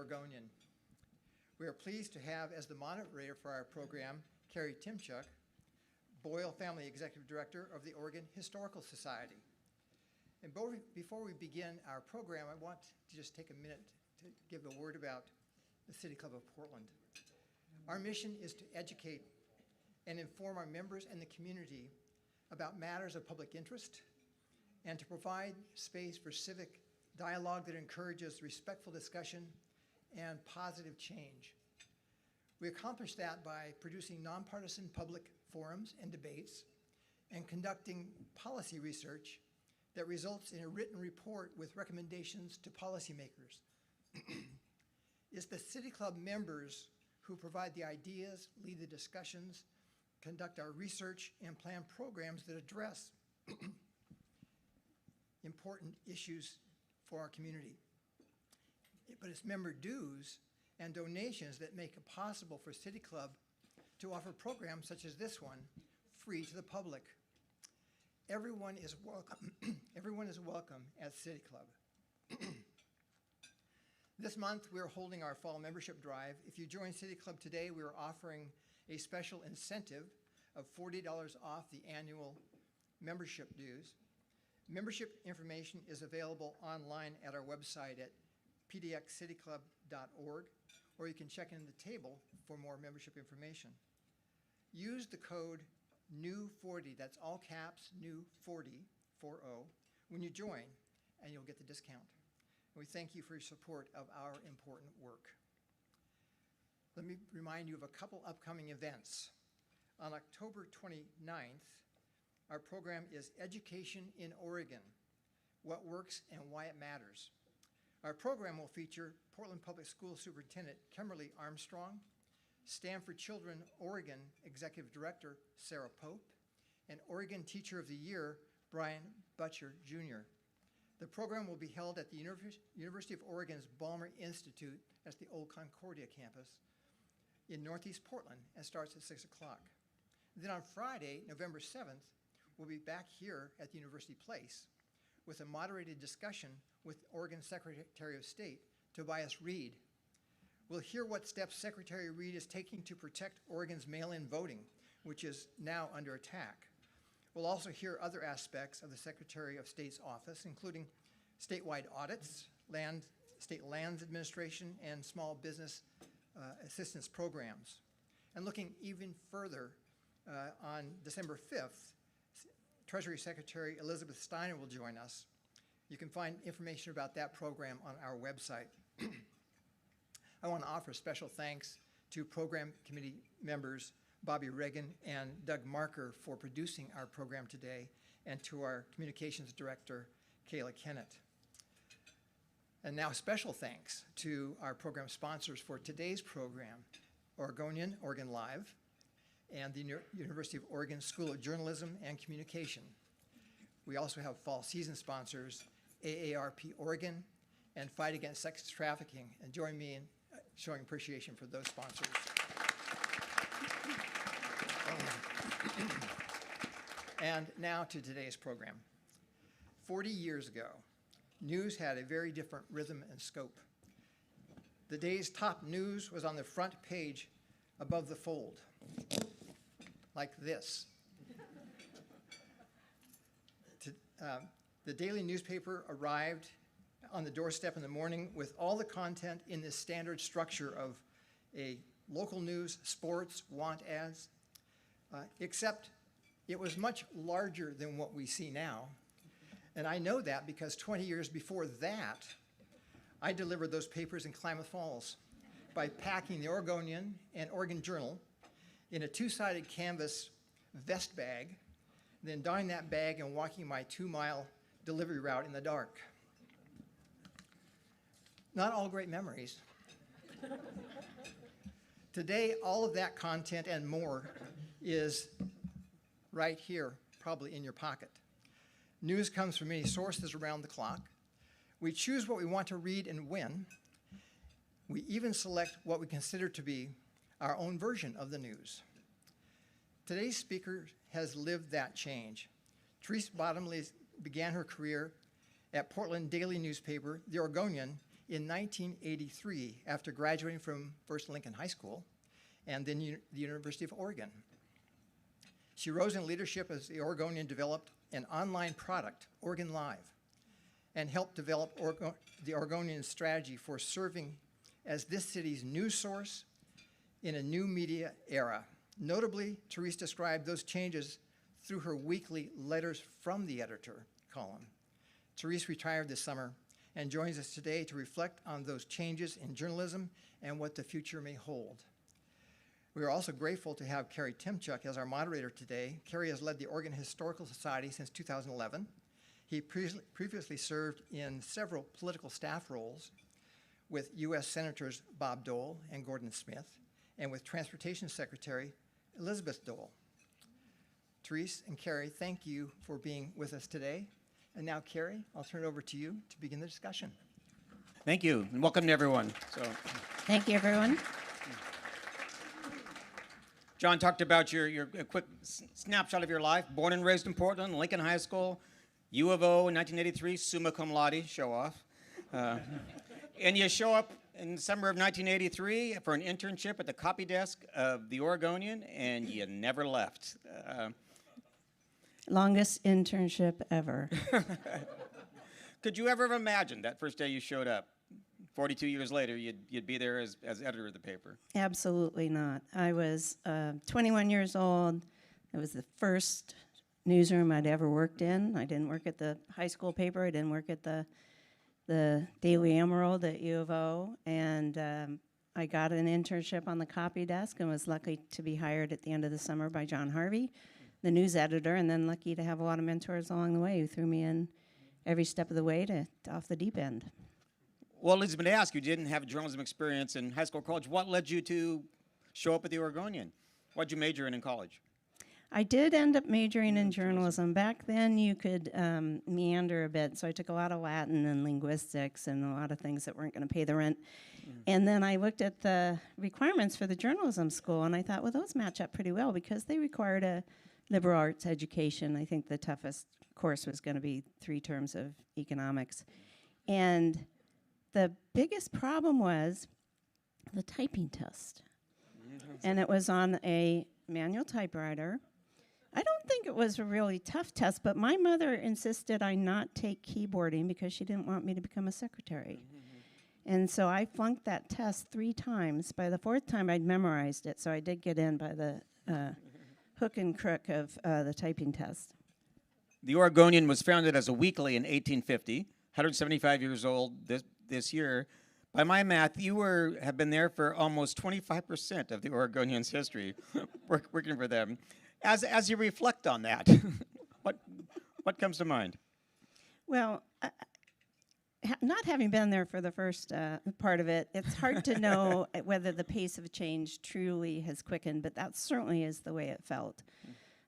Oregonian. We are pleased to have as the moderator for our program, Kerry Tymchuk, Boyle Family Executive Director of the Oregon Historical Society. And before we begin our program, I want to just take a minute to give a word about the City Club of Portland. Our mission is to educate and inform our members and the community about matters of public interest and to provide space for civic dialogue that encourages respectful discussion and positive change. We accomplish that by producing nonpartisan public forums and debates and conducting policy research that results in a written report with recommendations to policymakers. It's the City Club members who provide the ideas, lead the discussions, conduct our research, and plan programs that address important issues for our community. But it's member dues and donations that make it possible for City Club to offer programs such as this one, free to the public. Everyone is welcome. Everyone is welcome at City Club. This month, we're holding our fall membership drive. If you join City Club today, we're offering a special incentive of $40 off the annual membership dues. Membership information is available online at our website at pdxcityclub.org, or you can check in the table for more membership information. Use the code NEW40, that's all caps, NEW40, 40, when you join, and you'll get the discount. And we thank you for your support of our important work. Let me remind you of a couple upcoming events. On October 29th, our program is Education in Oregon, What Works and Why It Matters. Our program will feature Portland Public School Superintendent Kimberly Armstrong, Stanford Children Oregon Executive Director Sarah Pope, and Oregon Teacher of the Year Brian Butcher Jr. The program will be held at the University of Oregon's Balmer Institute at the Old Concordia campus in Northeast Portland and starts at 6 o'clock. Then on Friday, November 7th, we'll be back here at the University Place with a moderated discussion with Oregon Secretary of State, Tobias Reed. We'll hear what steps Secretary Reed is taking to protect Oregon's mail-in voting, which is now under attack. We'll also hear other aspects of the Secretary of State's office, including statewide audits, state lands administration, and small business assistance programs. And looking even further, on December 5th, Treasury Secretary Elizabeth Steiner will join us. You can find information about that program on our website. I want to offer special thanks to program committee members Bobby Reagan and Doug Marker for producing our program today, and to our communications director, Kayla Kennett. And now special thanks to our program sponsors for today's program, Oregonian, Oregon Live, and the University of Oregon School of Journalism and Communication. We also have fall season sponsors, AARP Oregon and Fight Against Sex Trafficking, and join me in showing appreciation for those sponsors. And now to today's program. 40 years ago, news had a very different rhythm and scope. The day's top news was on the front page above the fold, like this. The daily newspaper arrived on the doorstep in the morning with all the content in this standard structure of a local news, sports, want ads, except it was much larger than what we see now. And I know that because 20 years before that, I delivered those papers in Klamath Falls by packing the Oregonian and Oregon Journal in a two-sided canvas vest bag, then donning that bag and walking my 2-mile delivery route in the dark. Not all great memories. Today, all of that content and more is right here, probably in your pocket. News comes from many sources around the clock. We choose what we want to read and when. We even select what we consider to be our own version of the news. Today's speaker has lived that change. Therese Bottomly began her career at Portland daily newspaper, The Oregonian, in 1983 after graduating from first Lincoln High School and then the University of Oregon. She rose in leadership as the Oregonian developed an online product, Oregon Live, and helped develop the Oregonian strategy for serving as this city's news source in a new media era. Notably, Therese described those changes through her weekly Letters from the Editor column. Therese retired this summer and joins us today to reflect on those changes in journalism and what the future may hold. We are also grateful to have Kerry Tymchuk as our moderator today. Kerry has led the Oregon Historical Society since 2011. He previously served in several political staff roles with U.S. Senators Bob Dole and Gordon Smith, and with Transportation Secretary Elizabeth Dole. Therese and Kerry, thank you for being with us today. And now, Kerry, I'll turn it over to you to begin the discussion. Thank you, and welcome to everyone. Thank you, everyone. John talked about your quick snapshot of your life. Born and raised in Portland, Lincoln High School, U of O in 1983, summa cum laude, show off. And you show up in December of 1983 for an internship at the copy desk of The Oregonian, and you never left. Longest internship ever. Could you ever have imagined that first day you showed up, 42 years later, you'd be there as editor of the paper? Absolutely not. I was 21 years old. It was the first newsroom I'd ever worked in. I didn't work at the high school paper. I didn't work at the Daily Emerald at U of O. And I got an internship on the copy desk and was lucky to be hired at the end of the summer by John Harvey, the news editor, and then lucky to have a lot of mentors along the way who threw me in every step of the way to off the deep end. Well, Elizabeth, to ask, you didn't have journalism experience in high school or college. What led you to show up at the Oregonian? What did you major in college? I did end up majoring in journalism. Back then, you could meander a bit, so I took a lot of Latin and linguistics and a lot of things that weren't going to pay the rent. And then I looked at the requirements for the journalism school, and I thought, well, those match up pretty well because they required a liberal arts education. I think the toughest course was going to be 3 terms of economics. And the biggest problem was the typing test. And it was on a manual typewriter. I don't think it was a really tough test, but my mother insisted I not take keyboarding because she didn't want me to become a secretary. And so I flunked that test 3 times. By the 4th time, I'd memorized it, so I did get in by the hook and crook of the typing test. The Oregonian was founded as a weekly in 1850, 175 years old this year. By my math, you have been there for almost 25% of the Oregonian's history, working for them. As you reflect on that, what comes to mind? Well, not having been there for the first part of it, it's hard to know whether the pace of change truly has quickened, but that certainly is the way it felt.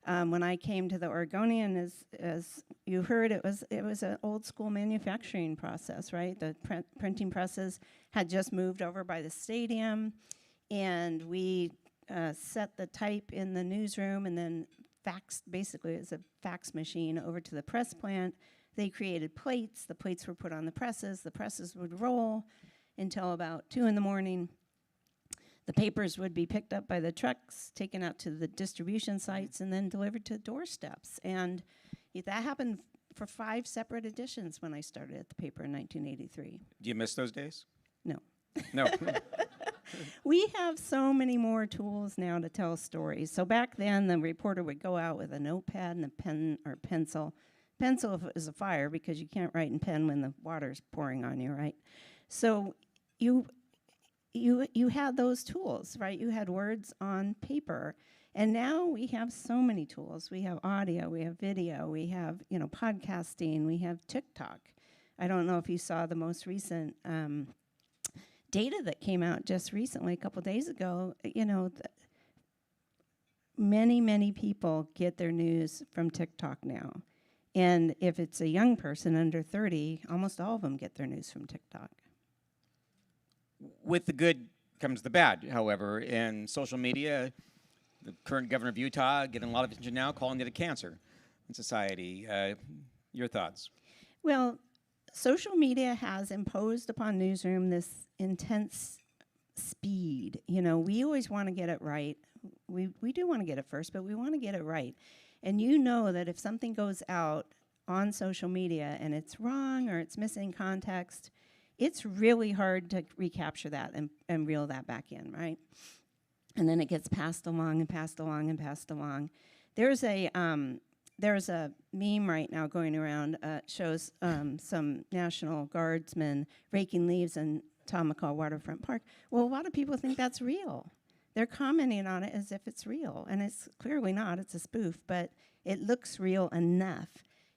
When I came to the Oregonian, as you heard, it was an old school manufacturing process, right? The printing presses had just moved over by the stadium, and we set the type in the newsroom and then faxed, basically it was a fax machine over to the press plant. They created plates. The plates were put on the presses would roll until about 2 in the morning. The papers would be picked up by the trucks, taken out to the distribution sites, and then delivered to doorsteps. And that happened for 5 separate editions when I started at the paper in 1983. Do you miss those days? No. No. We have so many more tools now to tell stories. So back then, the reporter would go out with a notepad and a pen or pencil. Pencil is a fire because you can't write in pen when the water's pouring on you, right? So you had those tools, right? You had words on paper. And now we have so many tools. We have audio, we have video, we have, podcasting, we have TikTok. I don't know if you saw the most recent data that came out just recently, a couple days ago. Many people get their news from TikTok now. And if it's a young person under 30, almost all of them get their news from TikTok. With the good comes the bad, however, and social media. The current governor of Utah getting a lot of attention now, calling it a cancer in society. Your thoughts? Well, social media has imposed upon newsroom this intense speed. You know, we always want to get it right. We do want to get it first, but we want to get it right. And you know that if something goes out on social media and it's wrong or it's missing context, it's really hard to recapture that and reel that back in, right? And then it gets passed along and passed along and passed along. There's a meme right now going around, shows some National Guardsmen raking leaves in Tamaka Waterfront Park. Well, a lot of people think that's real. They're commenting on it as if it's real, and it's clearly not. It's a spoof, but it looks real enough.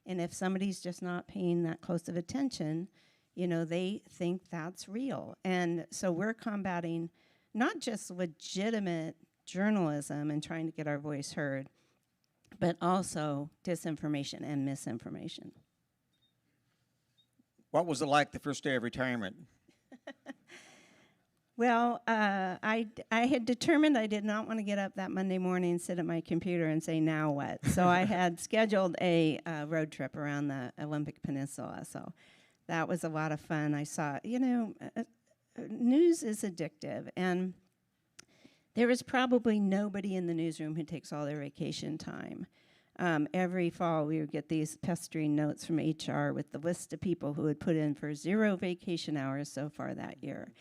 And if somebody's just not paying that close of attention, you know, they think that's real. And so we're combating not just legitimate journalism and trying to get our voice heard, but also disinformation and misinformation. What was it like the first day of retirement? Well, I had determined I did not want to get up that Monday morning and sit at my computer and say, now what? So I had scheduled a road trip around the Olympic Peninsula. So that was a lot of fun. I saw, you know, news is addictive. And there is probably nobody in the newsroom who takes all their vacation time. Every fall, we would get these pestering notes from HR with the list of people who had put in for 0 vacation hours so far that year.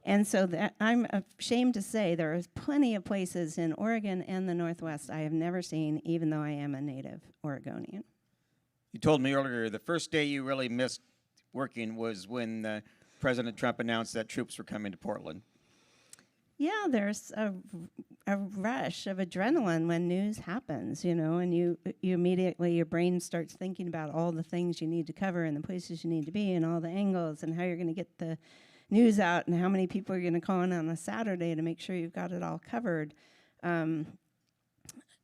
And so that I'm ashamed to say there is plenty of places in Oregon and the Northwest I have never seen, even though I am a native Oregonian. You told me earlier the first day you really missed working was when President Trump announced that troops were coming to Portland. Yeah, there's a rush of adrenaline when news happens, you know, and you immediately, your brain starts thinking about all the things you need to cover and the places you need to be and all the angles and how you're going to get the news out and how many people are going to call in on a Saturday to make sure you've got it all covered.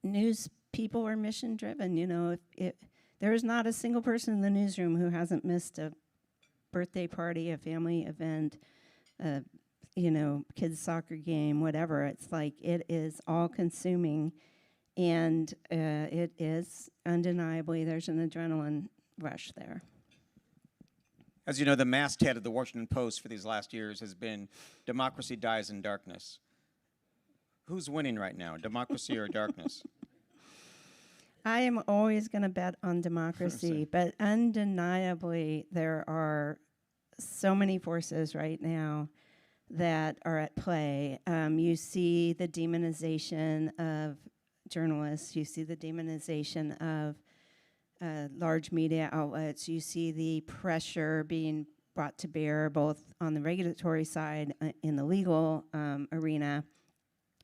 News people are mission driven, you know. If there is not a single person in the newsroom who hasn't missed a birthday party, a family event, you know, kids' soccer game, whatever. It's like it is all consuming, and it is undeniably, there's an adrenaline rush there. As you know, the masthead of the Washington Post for these last years has been democracy dies in darkness. Who's winning right now, democracy or darkness? I am always going to bet on democracy, but undeniably there are so many forces right now that are at play. You see the demonization of journalists. You see the demonization of large media outlets. You see the pressure being brought to bear both on the regulatory side, in the legal arena.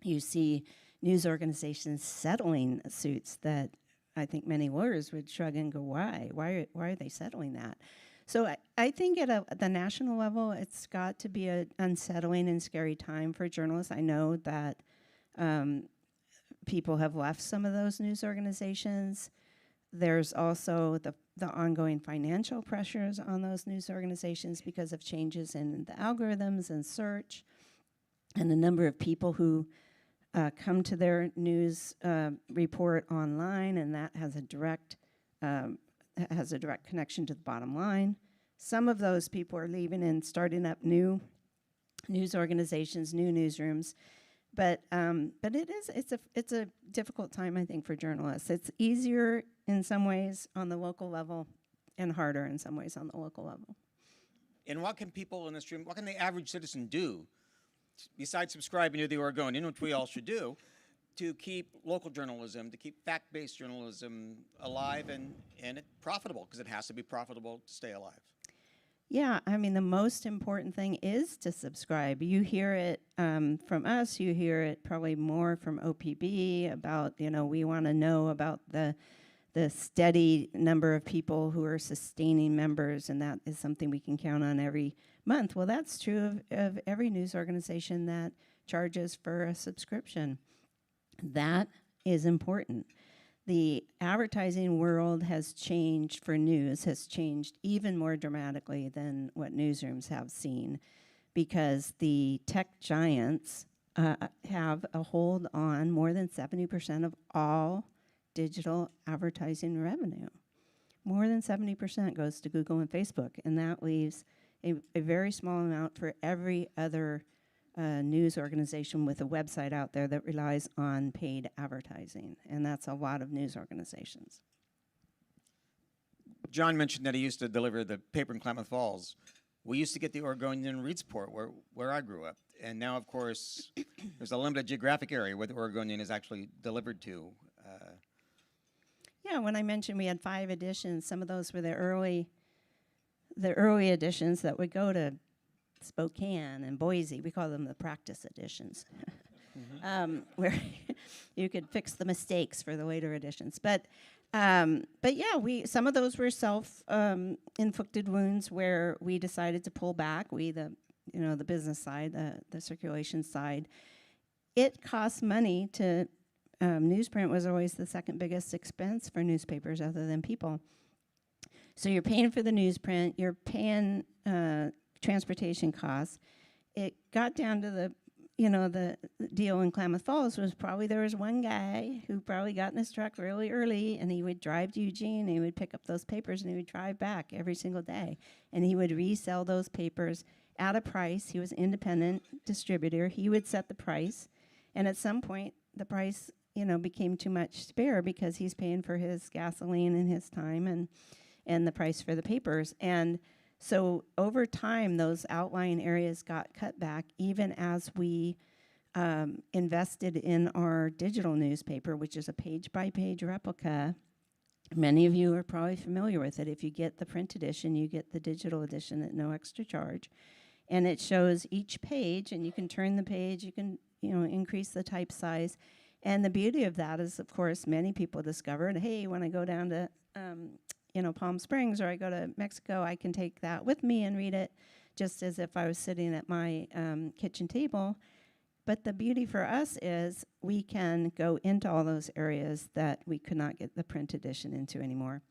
You see news organizations settling suits that I think many lawyers would shrug and go, why? Why are they settling that? So I think at the national level, it's got to be an unsettling and scary time for journalists. I know that people have left some of those news organizations. There's also the ongoing financial pressures on those news organizations because of changes in the algorithms and search, and the number of people who come to their news report online, and that has a direct connection to the bottom line. Some of those people are leaving and starting up new news organizations, new newsrooms, but it's a difficult time, I think, for journalists. It's easier in some ways on the local level, and harder in some ways on the local level. And what can people in this room, what can the average citizen do, besides subscribing to The Oregonian, which we all should do, to keep local journalism, to keep fact-based journalism alive and profitable, because it has to be profitable to stay alive? Yeah, I mean, the most important thing is to subscribe. You hear it from us, you hear it probably more from OPB about, you know, we want to know about the steady number of people who are sustaining members, and that is something we can count on every month. Well, that's true of every news organization that charges for a subscription. That is important. The advertising world has changed for news, has changed even more dramatically than what newsrooms have seen, because the tech giants have a hold on more than 70% of all digital advertising revenue. more than 70% goes to Google and Facebook, and that leaves a very small amount for every other news organization with a website out there that relies on paid advertising, and that's a lot of news organizations. John mentioned that he used to deliver the paper in Klamath Falls. We used to get the Oregonian in Reedsport, where I grew up. And now, of course, there's a limited geographic area where the Oregonian is actually delivered to. Yeah, when I mentioned we had 5 editions, some of those were the early editions that would go to Spokane and Boise. We call them the practice editions, where you could fix the mistakes for the later editions. But yeah, some of those were self-inflicted wounds where we decided to pull back. The business side, the circulation side. It costs money to. Newsprint was always the second biggest expense for newspapers, other than people. So you're paying for the newsprint. You're paying transportation costs. It got down to the deal in Klamath Falls was probably there was one guy who probably got in his truck really early, and he would drive to Eugene, and he would pick up those papers, and he would drive back every single day, and he would resell those papers at a price. He was an independent distributor. He would set the price, and at some point, the price became too much to bear because he's paying for his gasoline and his time and the price for the papers. And so over time, those outlying areas got cut back, even as we invested in our digital newspaper, which is a page-by-page replica. Many of you are probably familiar with it. If you get the print edition, you get the digital edition at no extra charge. And it shows each page, and you can turn the page, you can increase the type size. And the beauty of that is, of course, many people discovered, hey, when I go down to Palm Springs or I go to Mexico, I can take that with me and read it just as if I was sitting at my kitchen table. But the beauty for us is we can go into all those areas that we could not get the print edition into anymore.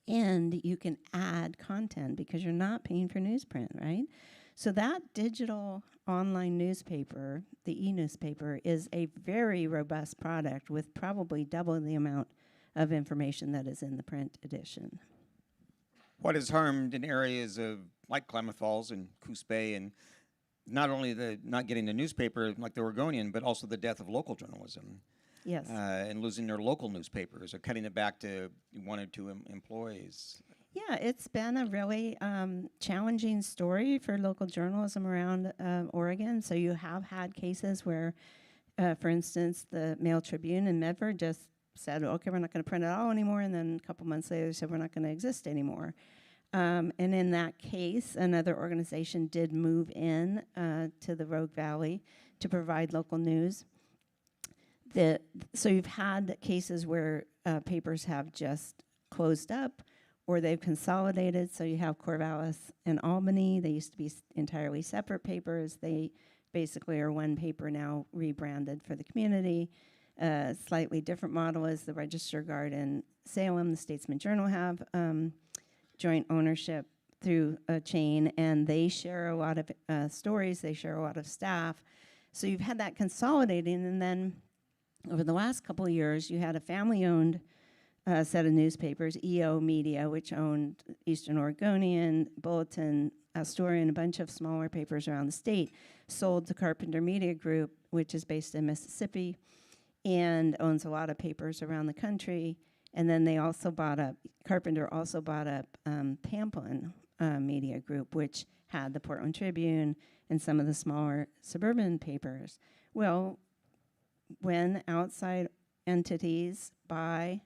And you can add content because you're not paying for newsprint, right? So that digital online newspaper, the e-newspaper, is a very robust product with probably double the amount of information that is in the print edition. What is harmed in areas like Klamath Falls and Coos Bay, and not only the not getting the newspaper like the Oregonian, but also the death of local journalism. Yes. And losing their local newspapers or cutting it back to 1 or 2 employees. Yeah, it's been a really challenging story for local journalism around Oregon. So you have had cases where, for instance, the Mail Tribune in Medford just said, okay, we're not going to print it all anymore. And then a couple months later, said we're not going to exist anymore. And in that case, another organization did move in to the Rogue Valley to provide local news. So you've had cases where papers have just closed up, or they've consolidated. So you have Corvallis and Albany. They used to be entirely separate papers. They basically are one paper now rebranded for the community. Slightly different model is the Register Guard in Salem. The Statesman Journal have joint ownership through a chain, and they share a lot of stories. They share a lot of staff. So you've had that consolidating, and then over the last couple of years, you had a family-owned set of newspapers, EO Media, which owned Eastern Oregonian, Bulletin, Asturian, a bunch of smaller papers around the state, sold to Carpenter Media Group, which is based in Mississippi, and owns a lot of papers around the country. And then they also Carpenter also bought up Pamplin Media Group, which had the Portland Tribune and some of the smaller suburban papers. Well, when outside entities buy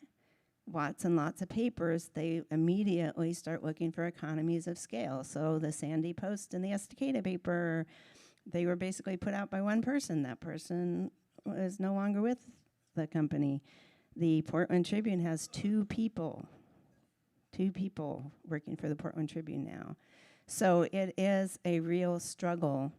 lots and lots of papers, they immediately start looking for economies of scale. So the Sandy Post and the Estacada paper, they were basically put out by one person. That person is no longer with the company. The Portland Tribune has 2 people working for the Portland Tribune now. So it is a real struggle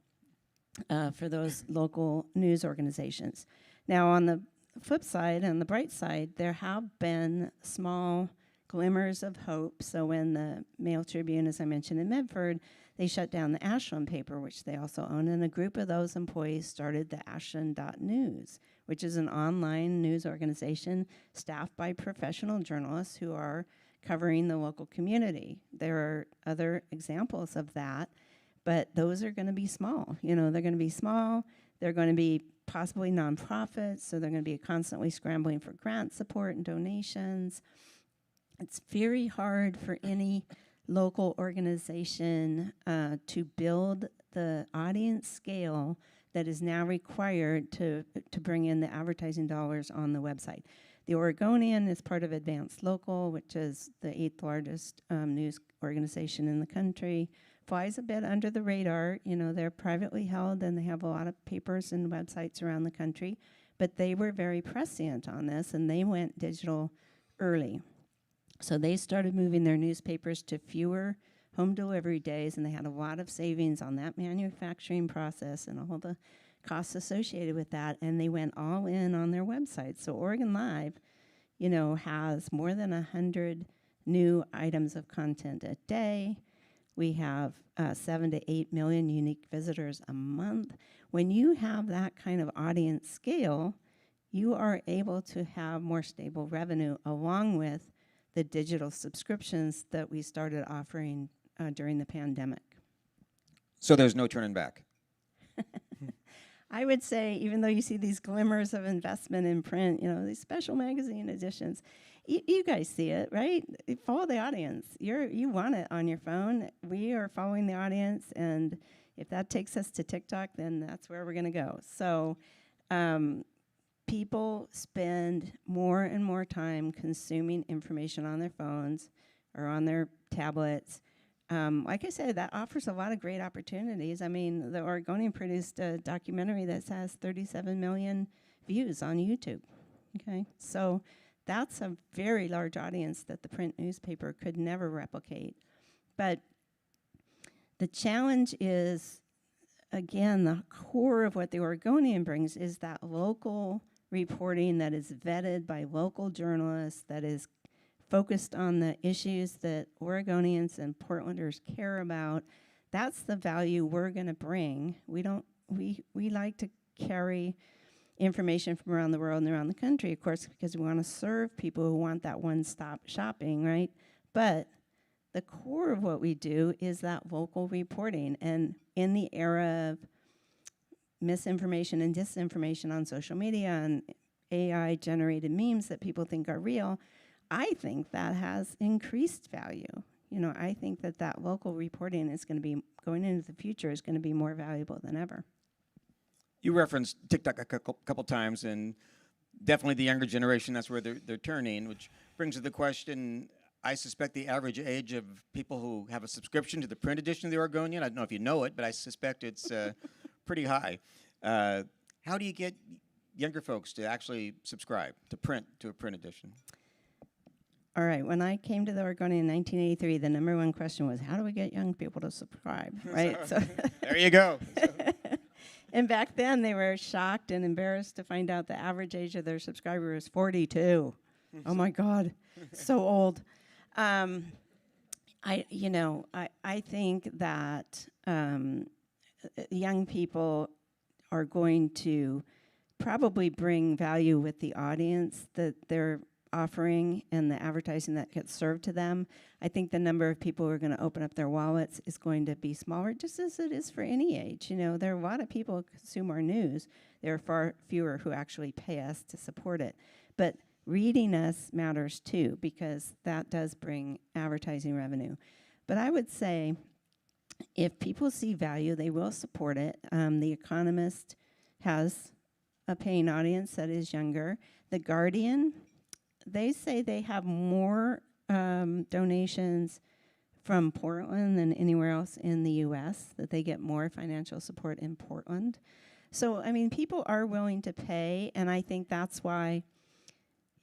for those local news organizations. Now, on the flip side, on the bright side, there have been small glimmers of hope. So when the Mail Tribune, as I mentioned in Medford, they shut down the Ashland paper, which they also own, and a group of those employees started the Ashland.News, which is an online news organization staffed by professional journalists who are covering the local community. There are other examples of that, but those are going to be small. You know, they're going to be small. They're going to be possibly nonprofits, so they're going to be constantly scrambling for grant support and donations. It's very hard for any local organization to build the audience scale that is now required to bring in the advertising dollars on the website. The Oregonian is part of Advanced Local, which is the 8th largest news organization in the country. Flies a bit under the radar. You know, they're privately held and they have a lot of papers and websites around the country, but they were very prescient on this and they went digital early. So they started moving their newspapers to fewer home delivery days, and they had a lot of savings on that manufacturing process and all the costs associated with that, and they went all in on their website. So Oregon Live, you know, has more than 100 new items of content a day. We have 7 to 8 million unique visitors a month. When you have that kind of audience scale, you are able to have more stable revenue along with the digital subscriptions that we started offering during the pandemic. So there's no turning back. I would say, even though you see these glimmers of investment in print, you know, these special magazine editions, you guys see it, right? Follow the audience. You want it on your phone. We are following the audience, and if that takes us to TikTok, then that's where we're going to go. So people spend more and more time consuming information on their phones or on their tablets. Like I said, that offers a lot of great opportunities. I mean, the Oregonian produced a documentary that has 37 million views on YouTube. Okay, so that's a very large audience that the print newspaper could never replicate. But the challenge is, again, the core of what the Oregonian brings is that local reporting that is vetted by local journalists, that is focused on the issues that Oregonians and Portlanders care about. That's the value we're going to bring. We like to carry information from around the world and around the country, of course, because we want to serve people who want that one-stop shopping, right? But the core of what we do is that local reporting. And in the era of misinformation and disinformation on social media and AI-generated memes that people think are real, I think that has increased value. You know, I think that local reporting is going to be, going into the future, is going to be more valuable than ever. You referenced TikTok a couple times, and definitely the younger generation, that's where they're turning, which brings to the question, I suspect the average age of people who have a subscription to the print edition of the Oregonian, I don't know if you know it, but I suspect it's pretty high. How do you get younger folks to actually subscribe to a print edition? All right, when I came to the Oregonian in 1983, the number one question was, how do we get young people to subscribe, right? So there you go. And back then, they were shocked and embarrassed to find out the average age of their subscriber was 42. Oh my God, so old. I think that young people are going to probably bring value with the audience that they're offering and the advertising that gets served to them. I think the number of people who are going to open up their wallets is going to be smaller, just as it is for any age. You know, there are a lot of people who consume our news. There are far fewer who actually pay us to support it. But reading us matters too, because that does bring advertising revenue. But I would say if people see value, they will support it. The Economist has a paying audience that is younger. The Guardian, they say they have more donations from Portland than anywhere else in the U.S., that they get more financial support in Portland. So, I mean, people are willing to pay, and I think that's why,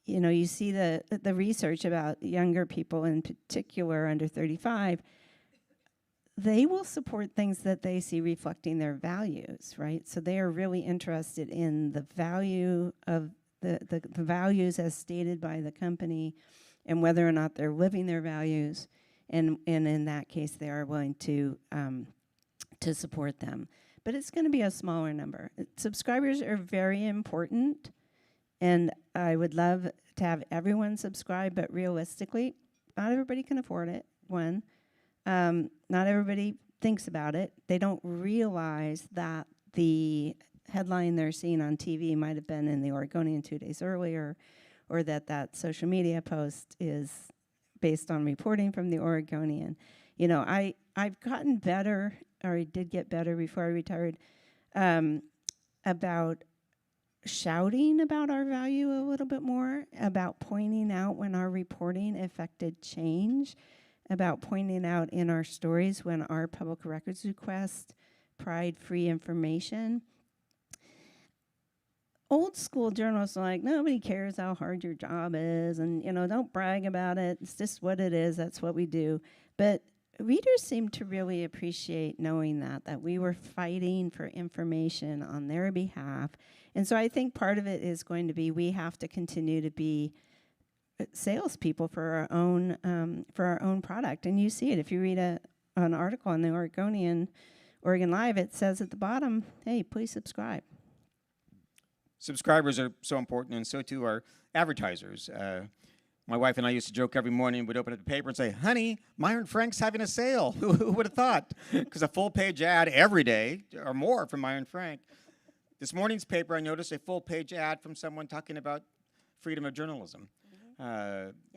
you know, you see the research about younger people, in particular under 35, they will support things that they see reflecting their values, right? So they are really interested in the value of the values as stated by the company and whether or not they're living their values. And in that case, they are willing to support them. But it's going to be a smaller number. Subscribers are very important, and I would love to have everyone subscribe, but realistically, not everybody can afford it, one. Not everybody thinks about it. They don't realize that the headline they're seeing on TV might have been in the Oregonian 2 days earlier, or that social media post is based on reporting from the Oregonian. You know, I've gotten better, or I did get better before I retired, about shouting about our value a little bit more, about pointing out when our reporting affected change, about pointing out in our stories when our public records request pride-free information. Old school journalists are like, nobody cares how hard your job is, and, you know, don't brag about it. It's just what it is. That's what we do. But readers seem to really appreciate knowing that we were fighting for information on their behalf. And so I think part of it is going to be we have to continue to be salespeople for our own product. And you see it. If you read an article on the Oregon Live, it says at the bottom, hey, please subscribe. Subscribers are so important, and so too are advertisers. My wife and I used to joke every morning. We'd open up the paper and say, honey, Myron Frank's having a sale. Who would have thought? Because a full-page ad every day or more from Myron Frank. This morning's paper, I noticed a full-page ad from someone talking about freedom of journalism.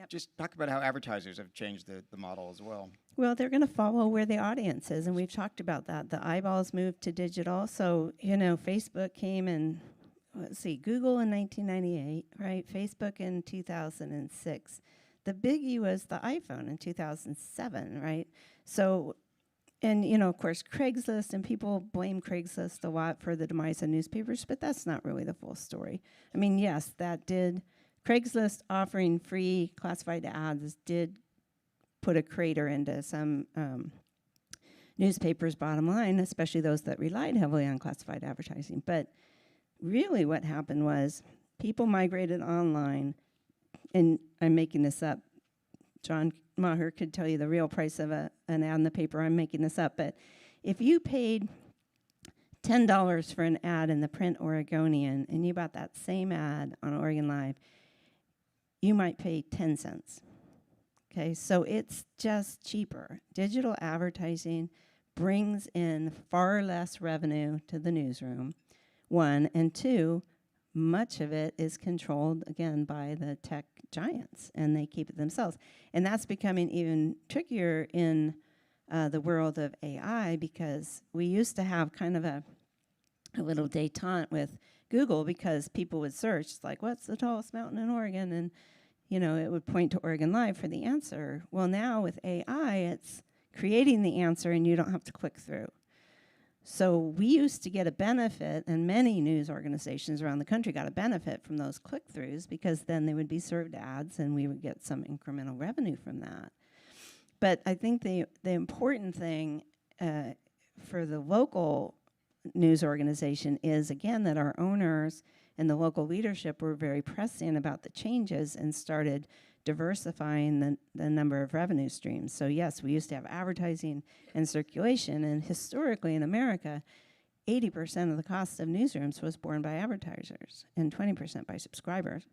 Just talk about how advertisers have changed the model as well. Well, they're going to follow where the audience is, and we've talked about that. The eyeballs moved to digital. So, you know, Facebook came in, let's see, Google in 1998, right? Facebook in 2006. The biggie was the iPhone in 2007, right? So, and, you know, of course, Craigslist, and people blame Craigslist a lot for the demise of newspapers, but that's not really the full story. I mean, yes, Craigslist offering free classified ads did put a crater into some newspapers' bottom line, especially those that relied heavily on classified advertising. But really what happened was people migrated online, and I'm making this up. John Maher could tell you the real price of an ad in the paper. I'm making this up. But if you paid $10 for an ad in the print Oregonian and you bought that same ad on Oregon Live, you might pay 10 cents. Okay, so it's just cheaper. Digital advertising brings in far less revenue to the newsroom, one, and two, much of it is controlled, again, by the tech giants, and they keep it themselves. And that's becoming even trickier in the world of AI, because we used to have kind of a little détente with Google, because people would search, like, what's the tallest mountain in Oregon? And, you know, it would point to Oregon Live for the answer. Well, now with AI, it's creating the answer, and you don't have to click through. So we used to get a benefit, and many news organizations around the country got a benefit from those click-throughs, because then they would be served ads and we would get some incremental revenue from that. But I think the important thing for the local news organization is, again, that our owners and the local leadership were very pressing about the changes and started diversifying the number of revenue streams. So yes, we used to have advertising and circulation, and historically in America, 80% of the cost of newsrooms was borne by advertisers and 20% by subscribers.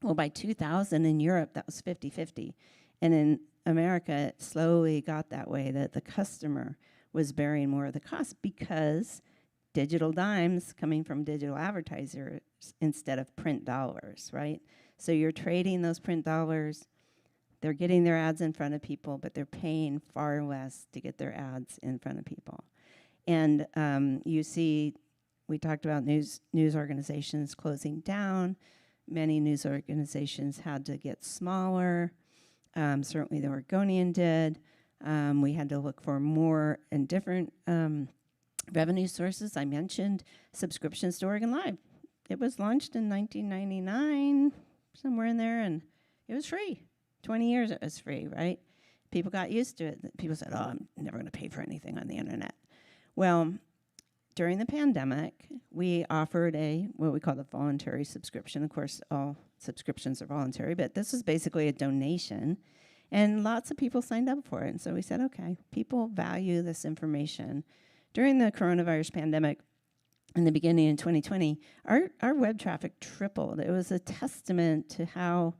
Well, by 2000 in Europe, that was 50-50. And in America, it slowly got that way, that the customer was bearing more of the cost, because digital dimes coming from digital advertisers instead of print dollars, right? So you're trading those print dollars. They're getting their ads in front of people, but they're paying far less to get their ads in front of people. And you see, we talked about news organizations closing down. Many news organizations had to get smaller. Certainly the Oregonian did. We had to look for more and different revenue sources. I mentioned subscriptions to Oregon Live. It was launched in 1999, somewhere in there, and it was free. 20 years it was free, right? People got used to it. People said, oh, I'm never going to pay for anything on the internet. Well, during the pandemic, we offered what we call a voluntary subscription. Of course, all subscriptions are voluntary, but this is basically a donation, and lots of people signed up for it. And so we said, okay, people value this information. During the coronavirus pandemic, in the beginning in 2020, our web traffic tripled. It was a testament to how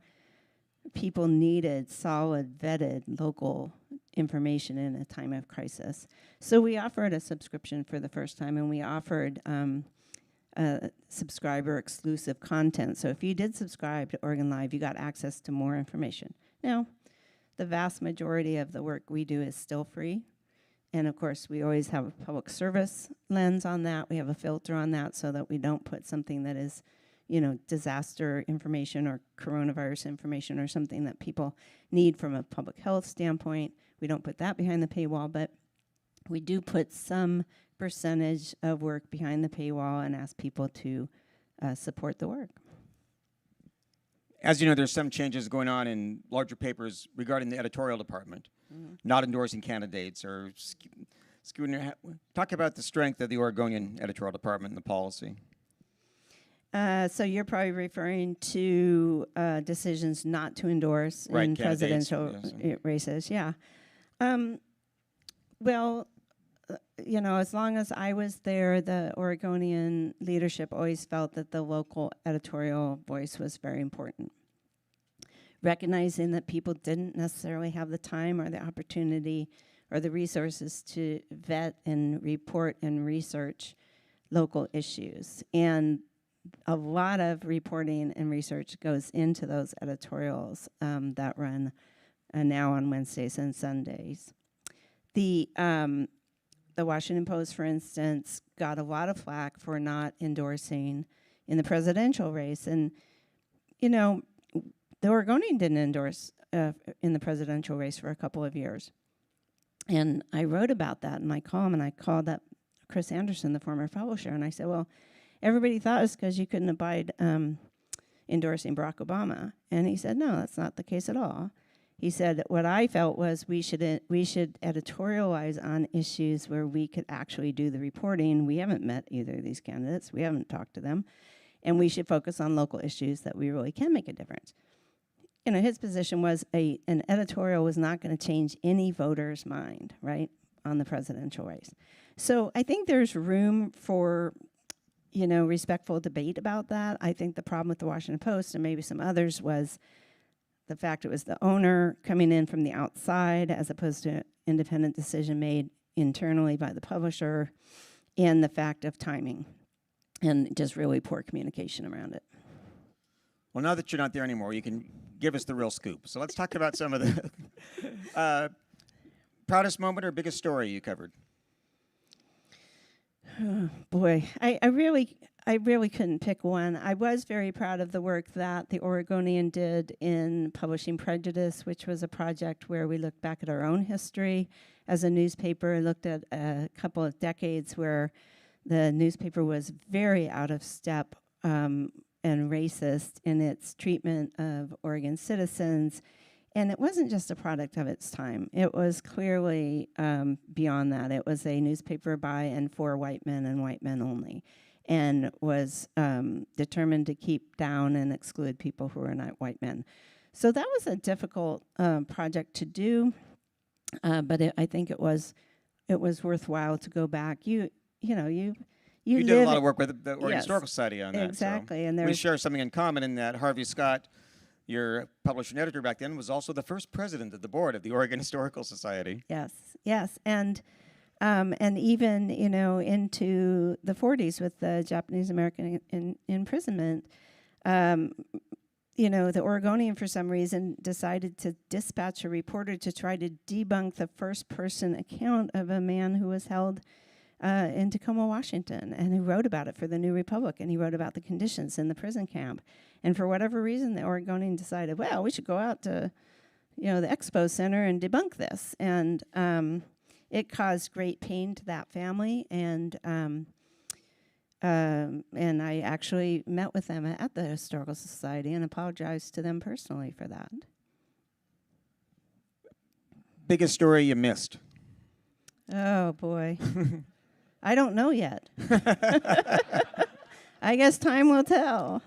people needed solid, vetted local information in a time of crisis. So we offered a subscription for the first time, and we offered subscriber exclusive content. So if you did subscribe to Oregon Live, you got access to more information. Now, the vast majority of the work we do is still free. And of course, we always have a public service lens on that. We have a filter on that so that we don't put something that is, disaster information or coronavirus information or something that people need from a public health standpoint. We don't put that behind the paywall, but we do put some percentage of work behind the paywall and ask people to support the work. As you know, there's some changes going on in larger papers regarding the editorial department, not endorsing candidates or skewing. Talk about the strength of the Oregonian editorial department and the policy. So you're probably referring to decisions not to endorse in presidential races. Yeah. Well, as long as I was there, the Oregonian leadership always felt that the local editorial voice was very important. Recognizing that people didn't necessarily have the time or the opportunity or the resources to vet and report and research local issues. And a lot of reporting and research goes into those editorials that run now on Wednesdays and Sundays. The Washington Post, for instance, got a lot of flack for not endorsing in the presidential race. And, the Oregonian didn't endorse in the presidential race for a couple of years. And I wrote about that in my column, and I called up Chris Anderson, the former publisher, and I said, well, everybody thought it was because you couldn't abide endorsing Barack Obama. And he said, no, that's not the case at all. He said, what I felt was we should editorialize on issues where we could actually do the reporting. We haven't met either of these candidates. We haven't talked to them. And we should focus on local issues that we really can make a difference. His position was an editorial was not going to change any voter's mind, right, on the presidential race. So I think there's room for, respectful debate about that. I think the problem with the Washington Post and maybe some others was the fact it was the owner coming in from the outside as opposed to independent decision made internally by the publisher, and the fact of timing and just really poor communication around it. Well, now that you're not there anymore, you can give us the real scoop. So let's talk about some of the proudest moment or biggest story you covered. Oh, boy, I really couldn't pick one. I was very proud of the work that the Oregonian did in Publishing Prejudice, which was a project where we looked back at our own history as a newspaper and looked at a couple of decades where the newspaper was very out of step and racist in its treatment of Oregon citizens. And it wasn't just a product of its time. It was clearly beyond that. It was a newspaper by and for white men and white men only, and was determined to keep down and exclude people who were not white men. So that was a difficult project to do, but I think it was worthwhile to go back. You did a lot of work with the Oregon Historical Society on that. Exactly, so and we share something in common in that Harvey Scott, your publisher and editor back then, was also the first president of the board of the Oregon Historical Society. Yes, and even into the 40s with the Japanese American imprisonment, the Oregonian for some reason decided to dispatch a reporter to try to debunk the first person account of a man who was held in Tacoma, Washington, and he wrote about it for the New Republic, and he wrote about the conditions in the prison camp. And for whatever reason, the Oregonian decided, well, we should go out to, the Expo Center and debunk this. And it caused great pain to that family, and I actually met with them at the Historical Society and apologized to them personally for that. Biggest story you missed? Oh, boy. I don't know yet. I guess time will tell.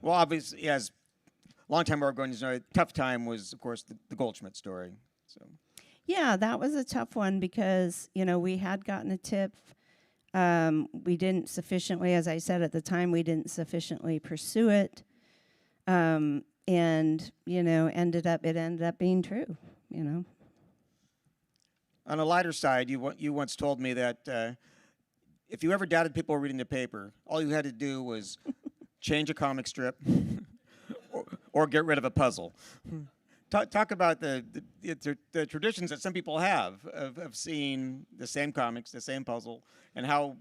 Well, obviously, as longtime Oregonians know, a tough time was, of course, the Goldschmidt story. So. Yeah, that was a tough one because, we had gotten a tip. We didn't sufficiently, as I said at the time, we didn't sufficiently pursue it. and ended up being true. On a lighter side, you once told me that if you ever doubted people reading the paper, all you had to do was change a comic strip or get rid of a puzzle. Talk about the traditions that some people have of seeing the same comics, the same puzzle, and how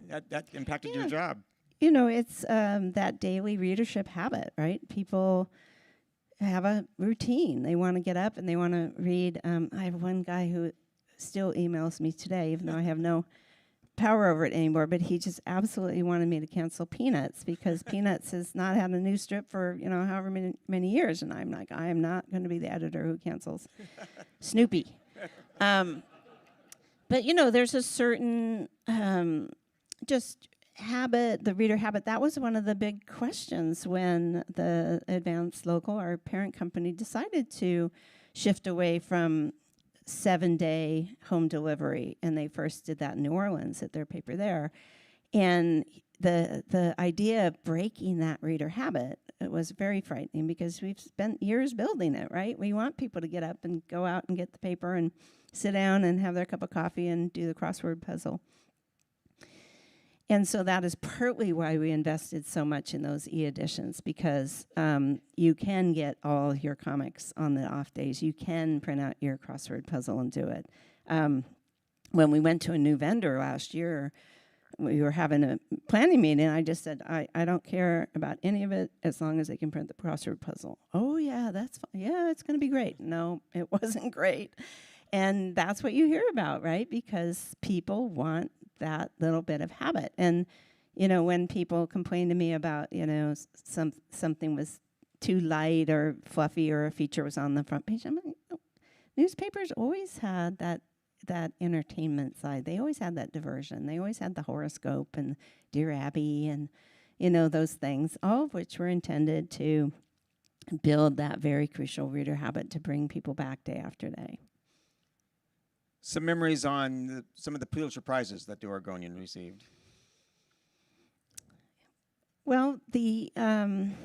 that impacted your job. It's that daily readership habit, right? People have a routine. They want to get up and they want to read. I have one guy who still emails me today, even though I have no power over it anymore, but he just absolutely wanted me to cancel Peanuts because Peanuts has not had a new strip for, however many years. And I'm like, I am not going to be the editor who cancels Snoopy. But, there's a certain just habit, the reader habit. That was one of the big questions when the Advanced Local, our parent company, decided to shift away from 7-day home delivery, and they first did that in New Orleans at their paper there. And the idea of breaking that reader habit, it was very frightening because we've spent years building it, right? We want people to get up and go out and get the paper and sit down and have their cup of coffee and do the crossword puzzle. And so that is partly why we invested so much in those e-editions, because you can get all your comics on the off days. You can print out your crossword puzzle and do it. When we went to a new vendor last year, we were having a planning meeting, and I just said, I don't care about any of it as long as they can print the crossword puzzle. Oh, yeah, that's fine. Yeah, it's going to be great. No, it wasn't great. And that's what you hear about, right? Because people want that little bit of habit. And, when people complain to me about, something was too light or fluffy or a feature was on the front page, I'm like, oh, newspapers always had that entertainment side. They always had that diversion. They always had the horoscope and Dear Abby and, those things, all of which were intended to build that very crucial reader habit to bring people back day after day. Some memories on some of the Pulitzer Prizes that the Oregonian received. Well, when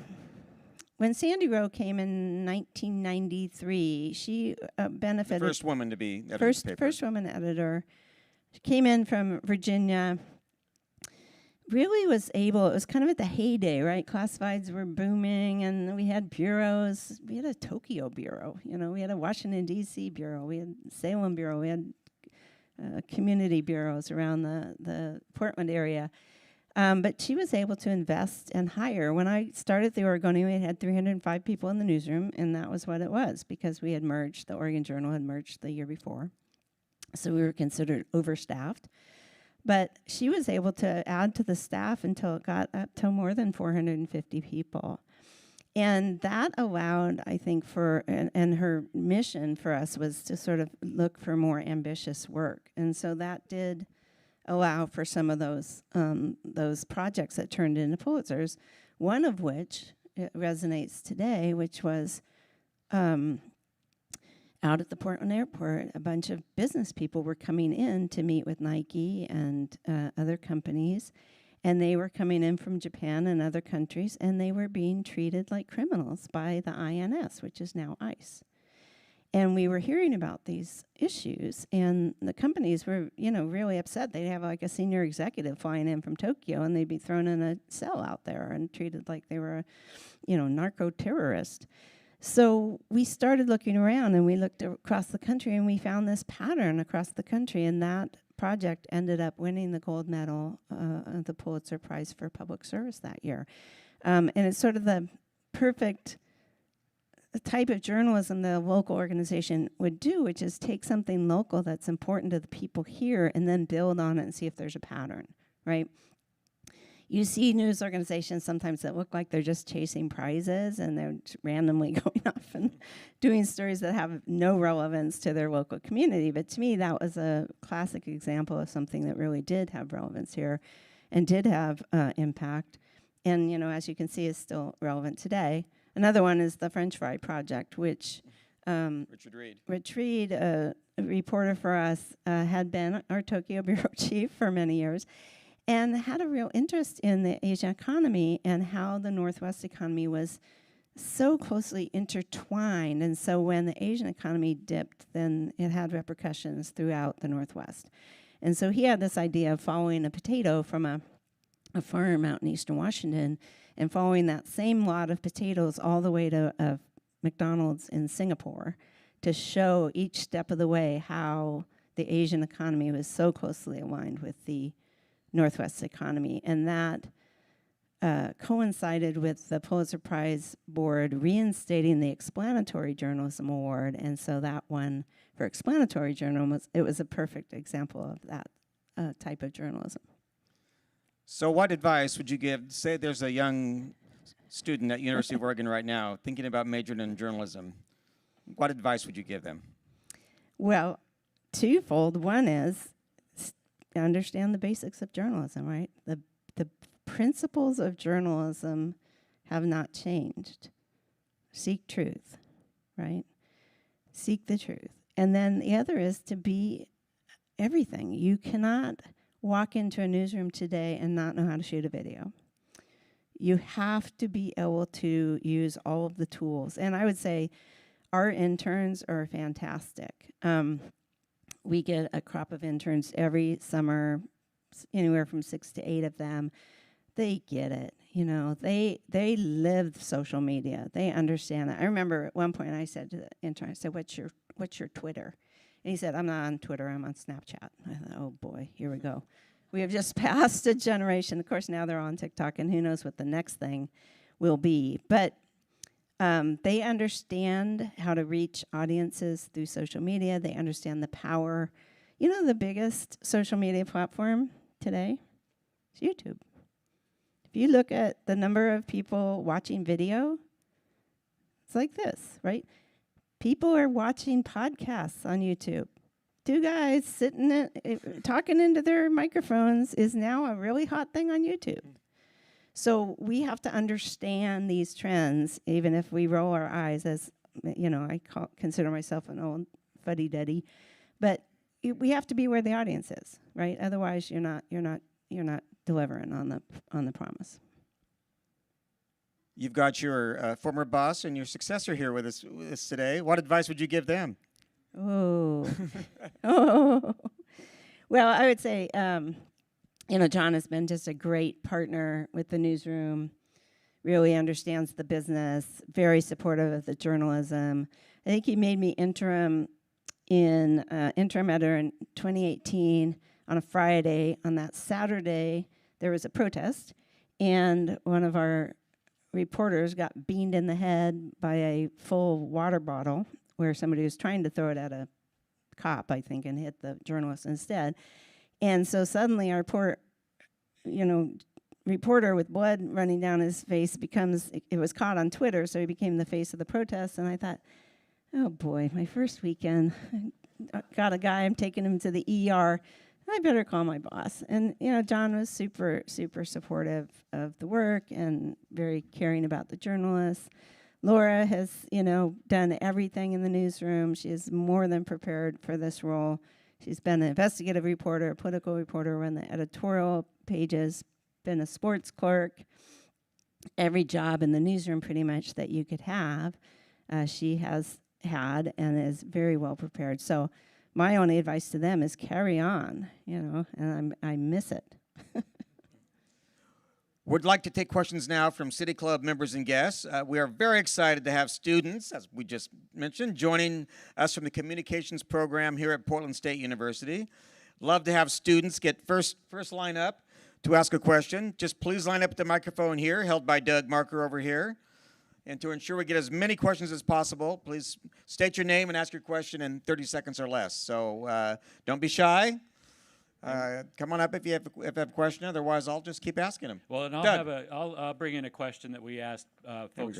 Sandy Rowe came in 1993, she benefited. The first woman to be editor of the paper. First woman editor. She came in from Virginia. Really was able, it was kind of at the heyday, right? Classifieds were booming, and we had bureaus. We had a Tokyo bureau, we had a Washington, D.C. bureau. We had Salem bureau. We had community bureaus around the Portland area. But she was able to invest and hire. When I started the Oregonian, we had 305 people in the newsroom, and that was what it was because we had merged. The Oregon Journal had merged the year before. So we were considered overstaffed. But she was able to add to the staff until it got up to more than 450 people. And that allowed, I think, and her mission for us was to sort of look for more ambitious work. And so that did allow for some of those projects that turned into Pulitzers, one of which resonates today, which was out at the Portland airport, a bunch of business people were coming in to meet with Nike and other companies, and they were coming in from Japan and other countries, and they were being treated like criminals by the INS, which is now ICE. And we were hearing about these issues, and the companies were, really upset. They'd have like a senior executive flying in from Tokyo, and they'd be thrown in a cell out there and treated like they were a, narco-terrorist. So we started looking around, and we looked across the country, and we found this pattern across the country, and that project ended up winning the gold medal, the Pulitzer Prize for Public Service that year. And it's sort of the perfect type of journalism that a local organization would do, which is take something local that's important to the people here and then build on it and see if there's a pattern, right? You see news organizations sometimes that look like they're just chasing prizes and they're randomly going off and doing stories that have no relevance to their local community. But to me, that was a classic example of something that really did have relevance here and did have impact. And, as you can see, is still relevant today. Another one is the French Fry Project, which Rich Reed, a reporter for us, had been our Tokyo bureau chief for many years, and had a real interest in the Asian economy and how the Northwest economy was so closely intertwined. And so when the Asian economy dipped, then it had repercussions throughout the Northwest. And so he had this idea of following a potato from a farm out in eastern Washington and following that same lot of potatoes all the way to a McDonald's in Singapore to show each step of the way how the Asian economy was so closely aligned with the Northwest economy. And that coincided with the Pulitzer Prize Board reinstating the Explanatory Journalism Award. And so that one for explanatory journalism, was a perfect example of that type of journalism. So what advice would you give, say there's a young student at University of Oregon right now thinking about majoring in journalism. What advice would you give them? Well, twofold. One is understand the basics of journalism, right? The principles of journalism have not changed. Seek truth, right? Seek the truth. And then the other is to be everything. You cannot walk into a newsroom today and not know how to shoot a video. You have to be able to use all of the tools. And I would say our interns are fantastic. We get a crop of interns every summer, anywhere from 6 to 8 of them. They get it, you know. They live social media. They understand it. I remember at one point I said to the intern, I said, "What's your Twitter?" And he said, "I'm not on Twitter. I'm on Snapchat." I thought, oh boy, here we go. We have just passed a generation. Of course, now they're on TikTok, and who knows what the next thing will be. But they understand how to reach audiences through social media. They understand the power. You know, the biggest social media platform today is YouTube. If you look at the number of people watching video, it's like this, right? People are watching podcasts on YouTube. 2 guys sitting talking into their microphones is now a really hot thing on YouTube. So we have to understand these trends, even if we roll our eyes. As you know, I consider myself an old fuddy-duddy, but we have to be where the audience is, right? Otherwise, you're not delivering on the promise. You've got your former boss and your successor here with us today. What advice would you give them? Oh, well, I would say, John has been just a great partner with the newsroom, really understands the business, very supportive of the journalism. I think he made me interim editor in 2018 on a Friday. On that Saturday, there was a protest, and one of our reporters got beamed in the head by a full water bottle where somebody was trying to throw it at a cop, I think, and hit the journalist instead. And so suddenly our poor, reporter with blood running down his face it was caught on Twitter, so he became the face of the protest. And I thought, oh boy, my first weekend, I got a guy, I'm taking him to the ER. I better call my boss. And, John was super, super supportive of the work and very caring about the journalists. Laura has, done everything in the newsroom. She is more than prepared for this role. She's been an investigative reporter, a political reporter, run the editorial pages, been a sports clerk. Every job in the newsroom pretty much that you could have, she has had and is very well prepared. So my only advice to them is carry on, and I miss it. We'd like to take questions now from City Club members and guests. We are very excited to have students, as we just mentioned, joining us from the communications program here at Portland State University. Love to have students get first line up to ask a question. Just please line up at the microphone here, held by Doug Marker over here. And to ensure we get as many questions as possible, please state your name and ask your question in 30 seconds or less. So don't be shy. Come on up if you have a question. Otherwise, I'll just keep asking them. Well, and I'll bring in a question that we asked folks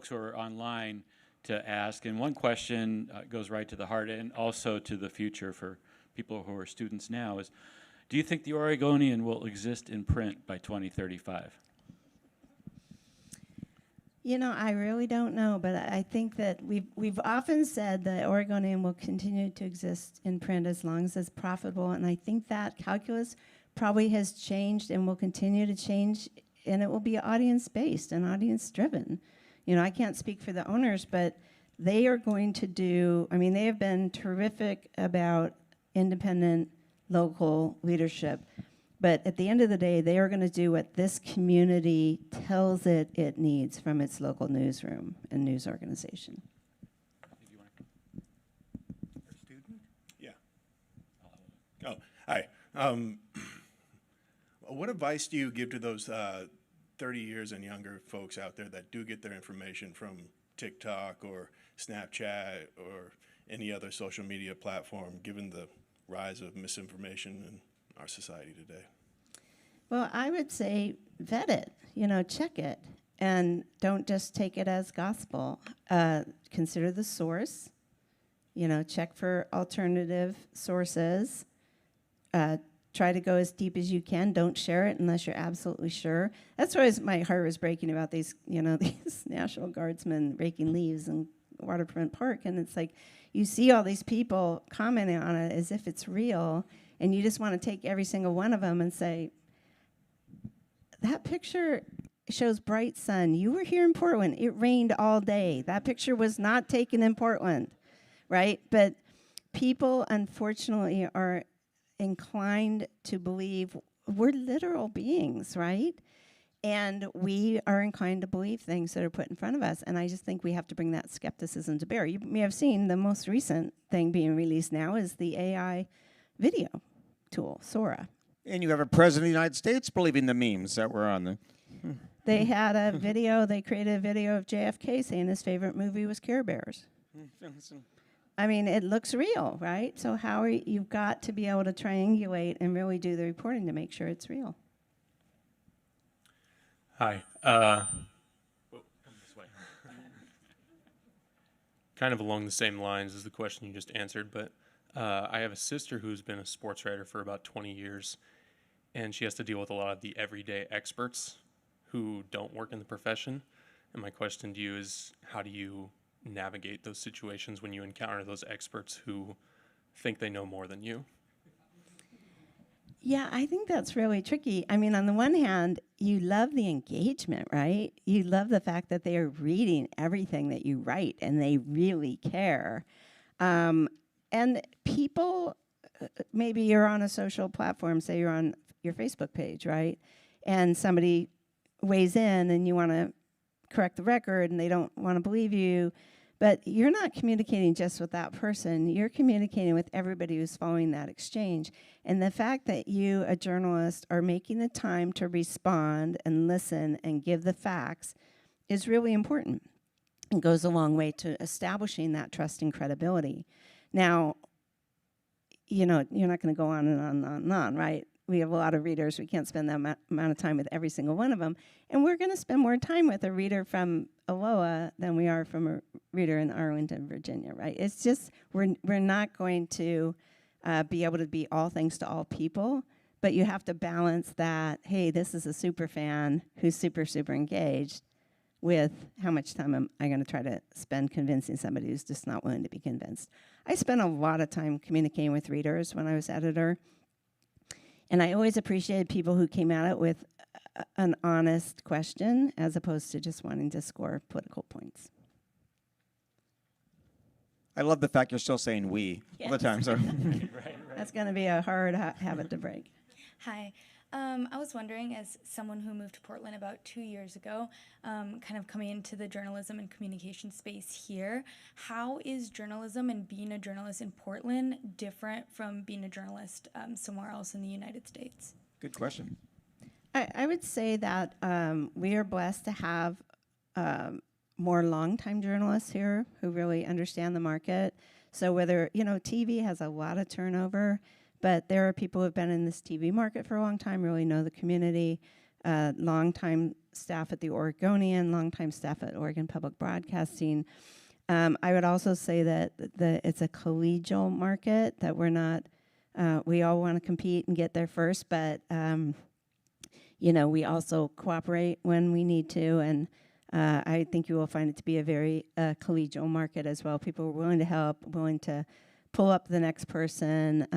who are online to ask. And one question goes right to the heart and also to the future for people who are students now is, do you think the Oregonian will exist in print by 2035? I really don't know, but I think that we've often said the Oregonian will continue to exist in print as long as it's profitable, and I think that calculus probably has changed and will continue to change, and it will be audience-based and audience-driven. I can't speak for the owners, but they are going to do, they have been terrific about independent local leadership. But at the end of the day, they are going to do what this community tells it needs from its local newsroom and news organization. Student? Yeah. Oh, hi. What advice do you give to those 30 years and younger folks out there that do get their information from TikTok or Snapchat or any other social media platform, given the rise of misinformation in our society today? Well, I would say vet it, check it, and don't just take it as gospel. Consider the source, check for alternative sources. Try to go as deep as you can. Don't share it unless you're absolutely sure. That's why my heart was breaking about these, these National Guardsmen raking leaves in Waterfront Park. And it's like, you see all these people commenting on it as if it's real, and you just want to take every single one of them and say, that picture shows bright sun. You were here in Portland. It rained all day. That picture was not taken in Portland, right? But people, unfortunately, are inclined to believe we're literal beings, right? And we are inclined to believe things that are put in front of us. And I just think we have to bring that skepticism to bear. You may have seen the most recent thing being released now is the AI video tool, Sora. And you have a president of the United States believing the memes that were on there. They had a video, they created a video of JFK saying his favorite movie was Care Bears. It looks real, right? So you've got to be able to triangulate and really do the reporting to make sure it's real. Hi. Come this way. Kind of along the same lines as the question you just answered, but I have a sister who's been a sports writer for about 20 years, and she has to deal with a lot of the everyday experts who don't work in the profession. And my question to you is, how do you navigate those situations when you encounter those experts who think they know more than you? Yeah, I think that's really tricky. On the one hand, you love the engagement, right? You love the fact that they are reading everything that you write and they really care. And people, maybe you're on a social platform, say you're on your Facebook page, right? And somebody weighs in and you want to correct the record and they don't want to believe you. But you're not communicating just with that person. You're communicating with everybody who's following that exchange. And the fact that you, a journalist, are making the time to respond and listen and give the facts is really important. It goes a long way to establishing that trust and credibility. Now, you're not going to go on and on and on and on, right? We have a lot of readers. We can't spend that amount of time with every single one of them. And we're going to spend more time with a reader from Aloha than we are from a reader in Arlington, Virginia, right? It's just, we're not going to be able to be all things to all people, but you have to balance that, hey, this is a super fan who's super, super engaged, with how much time am I going to try to spend convincing somebody who's just not willing to be convinced. I spent a lot of time communicating with readers when I was editor. And I always appreciated people who came at it with an honest question as opposed to just wanting to score political points. I love the fact you're still saying we all the time. So. That's going to be a hard habit to break. Hi. I was wondering, as someone who moved to Portland about 2 years ago, kind of coming into the journalism and communication space here, how is journalism and being a journalist in Portland different from being a journalist somewhere else in the United States? Good question. I would say that we are blessed to have more longtime journalists here who really understand the market. So whether, TV has a lot of turnover, but there are people who have been in this TV market for a long time, really know the community, longtime staff at the Oregonian, longtime staff at Oregon Public Broadcasting. I would also say that it's a collegial market, that we're not, we all want to compete and get there first, but we also cooperate when we need to, and I think you will find it to be a very collegial market as well. People are willing to help, willing to pull up the next person,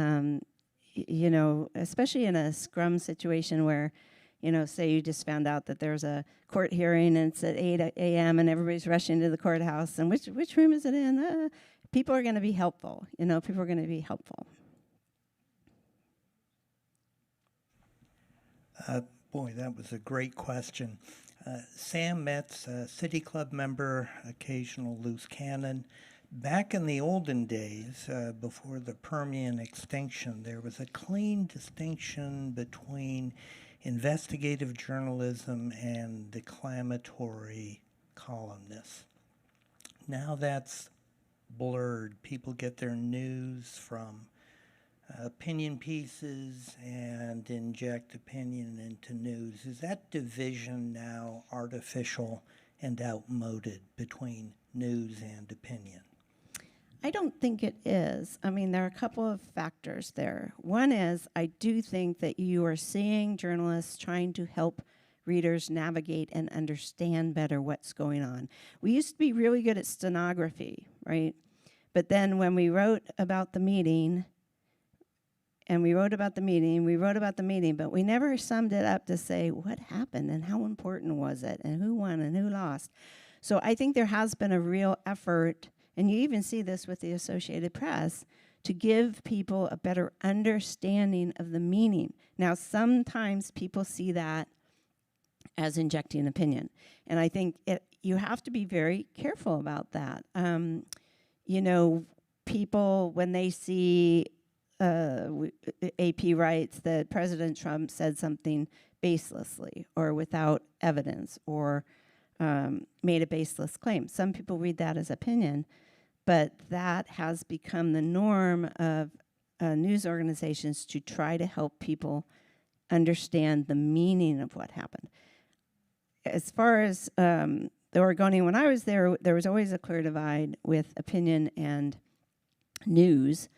especially in a scrum situation where, say you just found out that there's a court hearing and it's at 8 a.m. and everybody's rushing to the courthouse, and which room is it in? People are going to be helpful. People are going to be helpful. Boy, that was a great question. Sam Metz, City Club member, occasional loose cannon. Back in the olden days, before the Permian extinction, there was a clean distinction between investigative journalism and declamatory columnists. Now that's blurred. People get their news from opinion pieces and inject opinion into news. Is that division now artificial and outmoded between news and opinion? I don't think it is. I mean, there are a couple of factors there. One is I do think that you are seeing journalists trying to help readers navigate and understand better what's going on. We used to be really good at stenography, right? But then when we wrote about the meeting, but we never summed it up to say what happened and how important was it and who won and who lost. So I think there has been a real effort, and you even see this with the Associated Press, to give people a better understanding of the meaning. Now, sometimes people see that as injecting opinion, and I think you have to be very careful about that. People, when they see AP writes that President Trump said something baselessly or without evidence or made a baseless claim. Some people read that as opinion, but that has become the norm of news organizations to try to help people understand the meaning of what happened. As far as the Oregonian, when I was there was always a clear divide with opinion and news.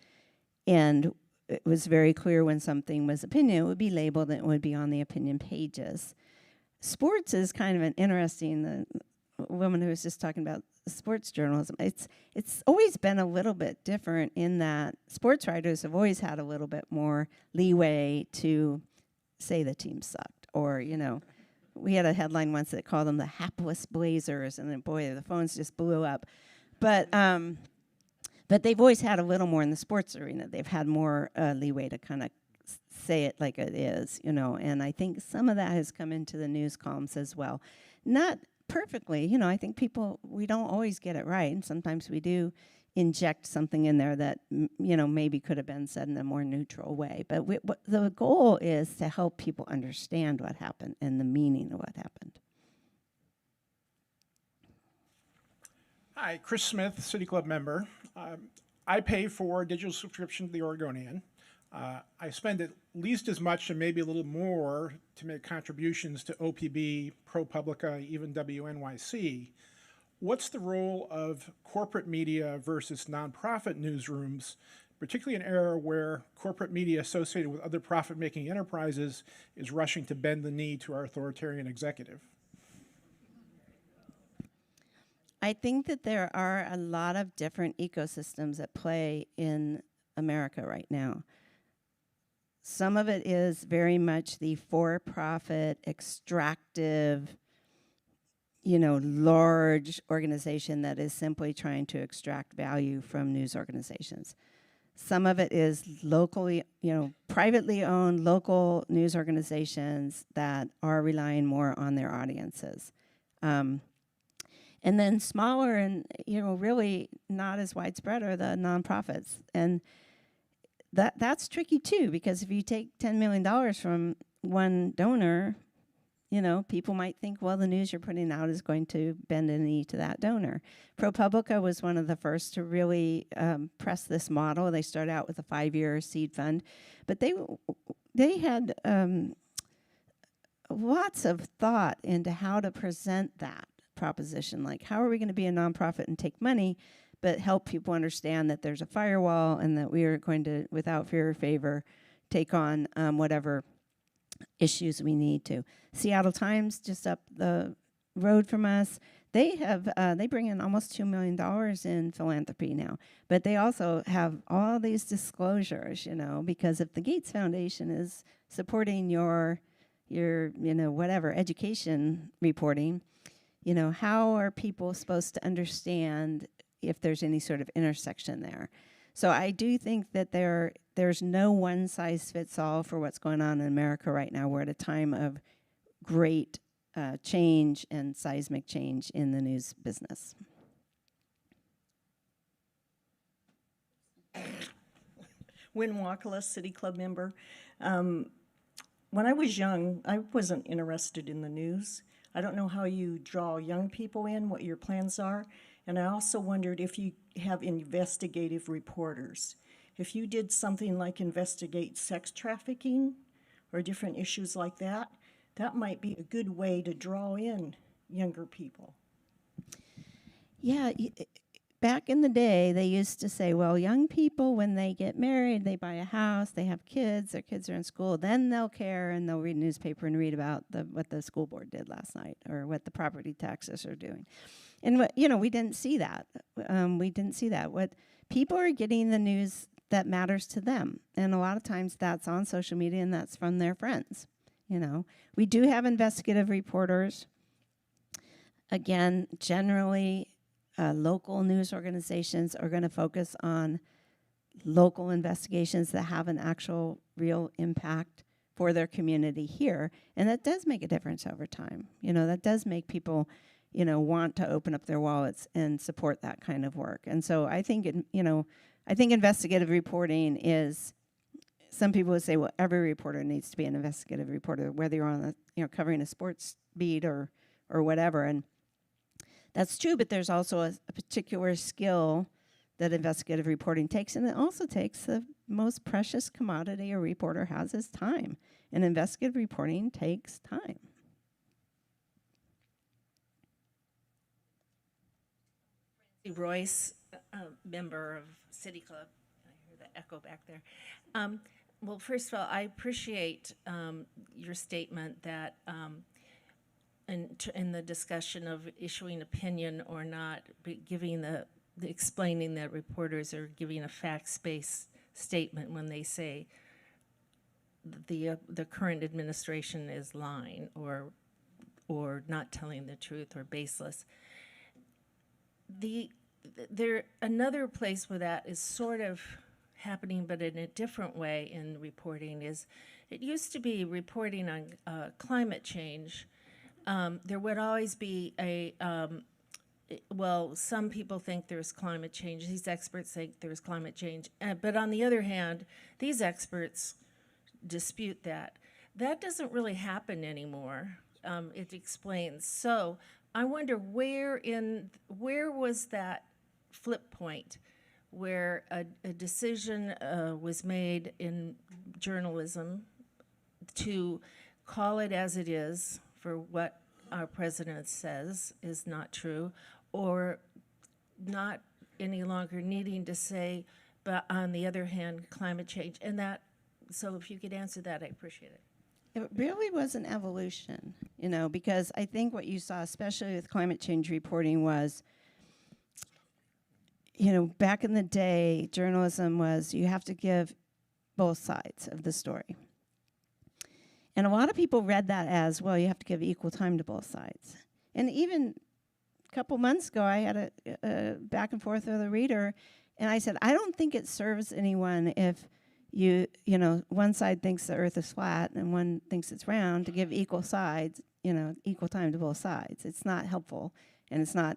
And it was very clear when something was opinion, it would be labeled and it would be on the opinion pages. Sports is kind of an interesting, the woman who was just talking about sports journalism, it's always been a little bit different in that sports writers have always had a little bit more leeway to say the team sucked. Or, we had a headline once that called them the hapless Blazers, and then, boy, the phones just blew up. But they've always had a little more in the sports arena. They've had more leeway to kind of say it like it is, and I think some of that has come into the news columns as well. Not perfectly, I think we don't always get it right, and sometimes we do inject something in there that, maybe could have been said in a more neutral way. But the goal is to help people understand what happened and the meaning of what happened. Hi, Chris Smith, City Club member. I pay for a digital subscription to The Oregonian. I spend at least as much and maybe a little more to make contributions to OPB, ProPublica, even WNYC. What's the role of corporate media versus nonprofit newsrooms, particularly in an era where corporate media associated with other profit-making enterprises is rushing to bend the knee to our authoritarian executive? I think that there are a lot of different ecosystems at play in America right now. Some of it is very much the for-profit, extractive, large organization that is simply trying to extract value from news organizations. Some of it is locally, privately owned local news organizations that are relying more on their audiences. And then smaller and, really not as widespread are the nonprofits. And that's tricky too, because if you take $10 million from one donor, people might think, well, the news you're putting out is going to bend a knee to that donor. ProPublica was one of the first to really press this model. They started out with a 5-year seed fund, but they had lots of thought into how to present that proposition. Like, how are we going to be a nonprofit and take money, but help people understand that there's a firewall and that we are going to, without fear or favor, take on whatever issues we need to. Seattle Times, just up the road from us, they bring in almost $2 million in philanthropy now, but they also have all these disclosures, because if the Gates Foundation is supporting your, your, whatever, education reporting, how are people supposed to understand if there's any sort of intersection there? So I do think that there's no one size fits all for what's going on in America right now. We're at a time of great change and seismic change in the news business. Wynn Wakala, City Club member. When I was young, I wasn't interested in the news. I don't know how you draw young people in, what your plans are. And I also wondered if you have investigative reporters. If you did something like investigate sex trafficking or different issues like that, that might be a good way to draw in younger people. Yeah, back in the day, they used to say, well, young people, when they get married, they buy a house, they have kids, their kids are in school, then they'll care and they'll read a newspaper and read about what the school board did last night or what the property taxes are doing. And, we didn't see that. What people are getting the news that matters to them. And a lot of times that's on social media and that's from their friends. We do have investigative reporters. Again, generally, local news organizations are going to focus on local investigations that have an actual real impact for their community here. And that does make a difference over time. That does make people, want to open up their wallets and support that kind of work. And so I think, I think investigative reporting is, some people would say, well, every reporter needs to be an investigative reporter, whether you're on covering a sports beat or whatever. And that's true, but there's also a particular skill that investigative reporting takes, and it also takes the most precious commodity a reporter has is time. And investigative reporting takes time. Royce, member of City Club. I hear the echo back there. Well, first of all, I appreciate your statement that in the discussion of issuing opinion or not, giving explaining that reporters are giving a fact-based statement when they say the current administration is lying or not telling the truth or baseless. Another place where that is sort of happening, but in a different way in reporting, is it used to be reporting on climate change. There would always be some people think there's climate change. These experts think there's climate change. But on the other hand, these experts dispute that. That doesn't really happen anymore. It explains. So I wonder where was that flip point where a decision was made in journalism to call it as it is for what our president says is not true, or not any longer needing to say, but on the other hand, climate change. And that, so if you could answer that, I appreciate it. It really was an evolution, because I think what you saw, especially with climate change reporting, was, back in the day, journalism was you have to give both sides of the story. And a lot of people read that as, well, you have to give equal time to both sides. And even a couple months ago, I had a back and forth with a reader, and I said, I don't think it serves anyone if one side thinks the earth is flat and one thinks it's round, to give equal sides, equal time to both sides. It's not helpful, and it's not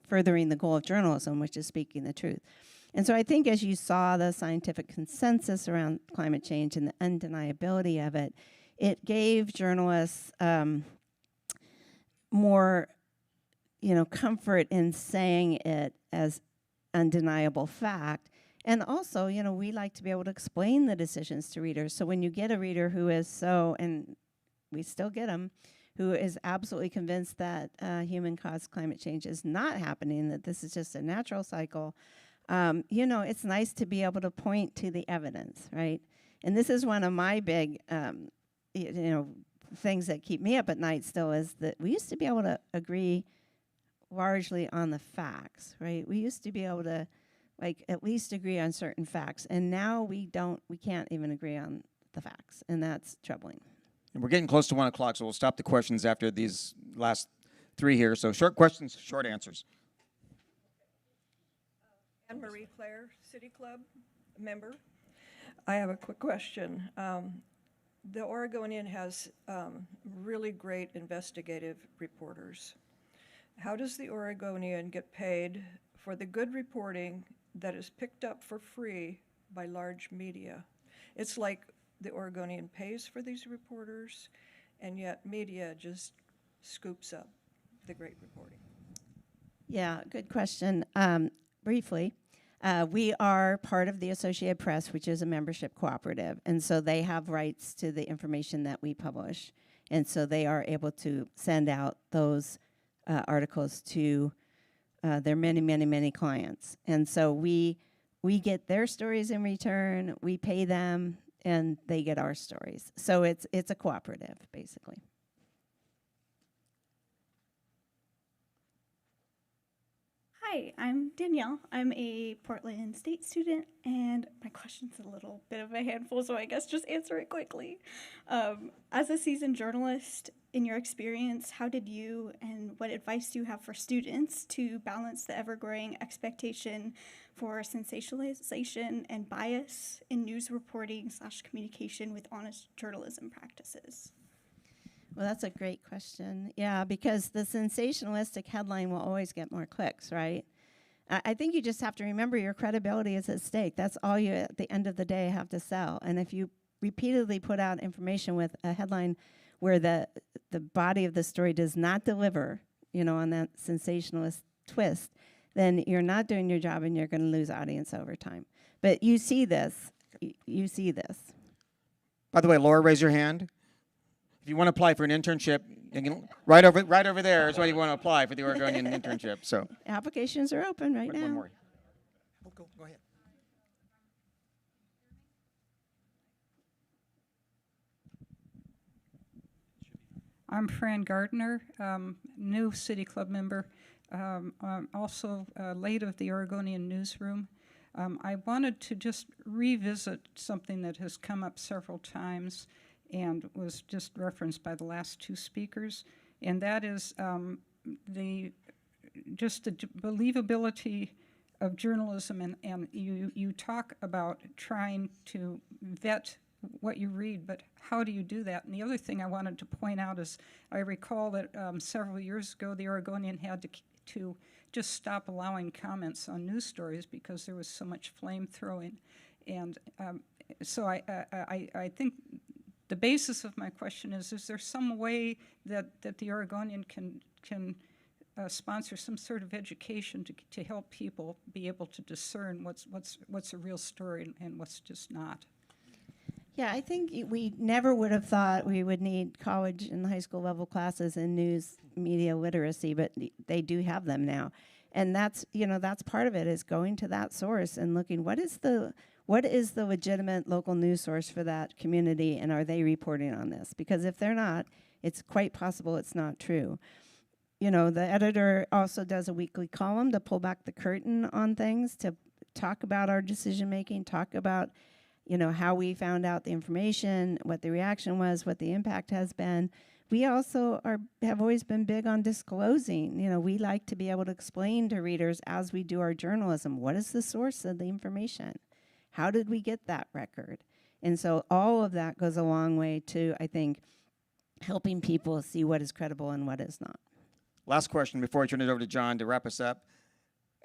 furthering the goal of journalism, which is speaking the truth. And so I think as you saw the scientific consensus around climate change and the undeniability of it, it gave journalists more, comfort in saying it as undeniable fact. And also, we like to be able to explain the decisions to readers. So when you get a reader who is and we still get them, who is absolutely convinced that human-caused climate change is not happening, that this is just a natural cycle, it's nice to be able to point to the evidence, right? And this is one of my big, things that keep me up at night still, is that we used to be able to agree largely on the facts, right? We used to be able to at least agree on certain facts, and now we can't even agree on the facts, and that's troubling. And we're getting close to 1 o'clock, so we'll stop the questions after these last 3 here. So short questions, short answers. Anne-Marie Claire, City Club member. I have a quick question. The Oregonian has really great investigative reporters. How does the Oregonian get paid for the good reporting that is picked up for free by large media? It's like the Oregonian pays for these reporters, and yet media just scoops up the great reporting. Yeah, good question. Briefly, we are part of the Associated Press, which is a membership cooperative, and so they have rights to the information that we publish, and so they are able to send out those articles to their many, many, many clients. And so we get their stories in return, we pay them, and they get our stories. So it's a cooperative, basically. Hi, I'm Danielle. I'm a Portland State student, and my question's a little bit of a handful, so I guess just answer it quickly. As a seasoned journalist, in your experience, how did you and what advice do you have for students to balance the ever-growing expectation for sensationalization and bias in news reporting / communication with honest journalism practices? Well, that's a great question. Yeah, because the sensationalistic headline will always get more clicks, right? I think you just have to remember your credibility is at stake. That's all you, at the end of the day, have to sell. And if you repeatedly put out information with a headline where the body of the story does not deliver, on that sensationalist twist, then you're not doing your job and you're going to lose audience over time. But you see this. You see this. By the way, Laura, raise your hand. If you want to apply for an internship, right over there is where you want to apply for the Oregonian internship. So applications are open right now. One more. Go ahead. I'm Fran Gardner, new City Club member, also late of the Oregonian newsroom. I wanted to just revisit something that has come up several times and was just referenced by the last two speakers, and that is the believability of journalism, and you talk about trying to vet what you read, but how do you do that? And the other thing I wanted to point out is I recall that several years ago the Oregonian had to just stop allowing comments on news stories because there was so much flame throwing, and so I think the basis of my question is there some way that the Oregonian can sponsor some sort of education to help people be able to discern what's a real story and what's just not? Yeah, I think we never would have thought we would need college and high school level classes in news media literacy, but they do have them now. And that's part of it, is going to that source and looking what is the legitimate local news source for that community, and are they reporting on this? Because if they're not, it's quite possible it's not true. The editor also does a weekly column to pull back the curtain on things, to talk about our decision making, talk about how we found out the information, what the reaction was, what the impact has been. We also have always been big on disclosing. We like to be able to explain to readers as we do our journalism, what is the source of the information? How did we get that record? And so all of that goes a long way to, I think, helping people see what is credible and what is not. Last question before I turn it over to John to wrap us up.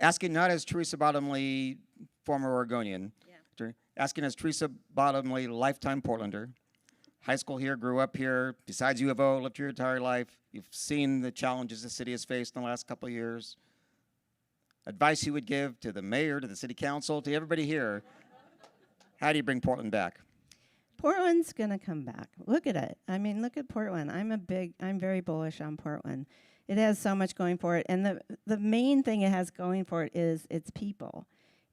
Asking not as Therese Bottomly, former Oregonian, asking as Therese Bottomly, lifetime Portlander, high school here, grew up here, besides U of O, lived here your entire life. You've seen the challenges the city has faced in the last couple of years. Advice you would give to the mayor, to the city council, to everybody here. How do you bring Portland back? Portland's going to come back. Look at it. I mean, look at Portland. I'm very bullish on Portland. It has so much going for it. And the main thing it has going for it is its people.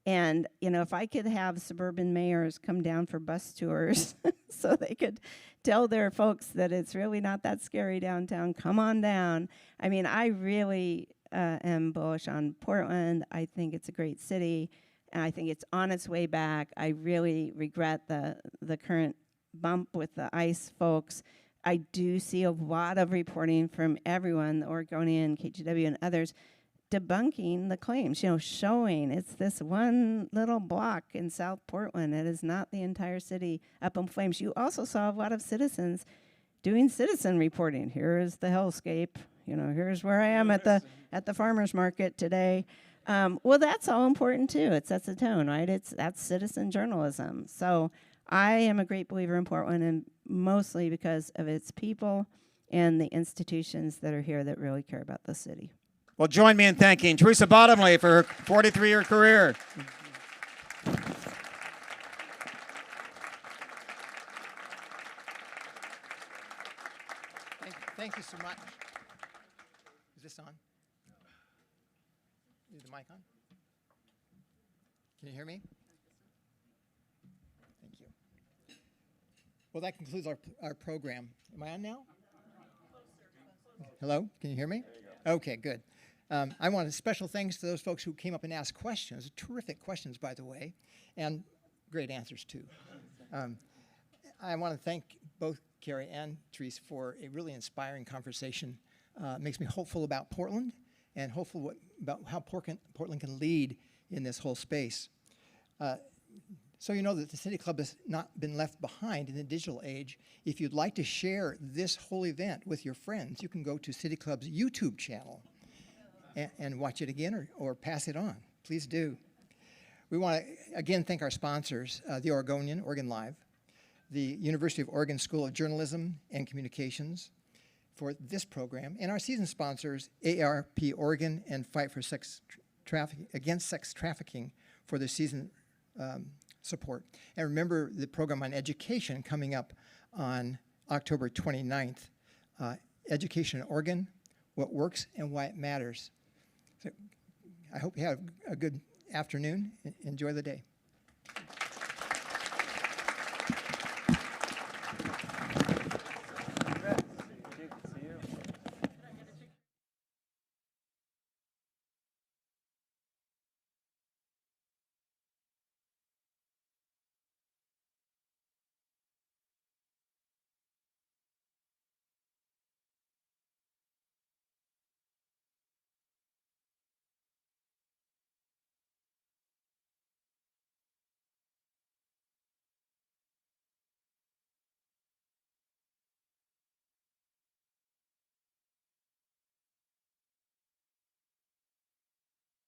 And, if I could have suburban mayors come down for bus tours so they could tell their folks that it's really not that scary downtown, come on down. I mean, I really am bullish on Portland. I think it's a great city, and I think it's on its way back. I really regret the current bump with the ICE folks. I do see a lot of reporting from everyone, the Oregonian, KGW, and others, debunking the claims, showing it's this one little block in South Portland. It is not the entire city up in flames. You also saw a lot of citizens doing citizen reporting. Here is the hellscape. Here's where I am at the farmer's market today. Well, that's all important too. It sets a tone, right? That's citizen journalism. So I am a great believer in Portland, and mostly because of its people and the institutions that are here that really care about the city. Well, join me in thanking Therese Bottomly for her 43-year career. Thank you so much. Is this on? Is the mic on? Can you hear me? Thank you. Well, that concludes our program. Am I on now? Hello? Can you hear me? Okay, good. I want special thanks to those folks who came up and asked questions. Terrific questions, by the way, and great answers, too. I want to thank both Kerry and Therese for a really inspiring conversation. It makes me hopeful about Portland and hopeful about how Portland can lead in this whole space. So you know that the City Club has not been left behind in the digital age. If you'd like to share this whole event with your friends, you can go to City Club's YouTube channel and watch it again or pass it on. Please do. We want to, again, thank our sponsors, the Oregonian, Oregon Live, the University of Oregon School of Journalism and Communications for this program, and our season sponsors, AARP Oregon and Fight for Against Sex Trafficking for their season support. And remember the program on education coming up on October 29th. Education in Oregon, what works and why it matters. So I hope you have a good afternoon. Enjoy the day.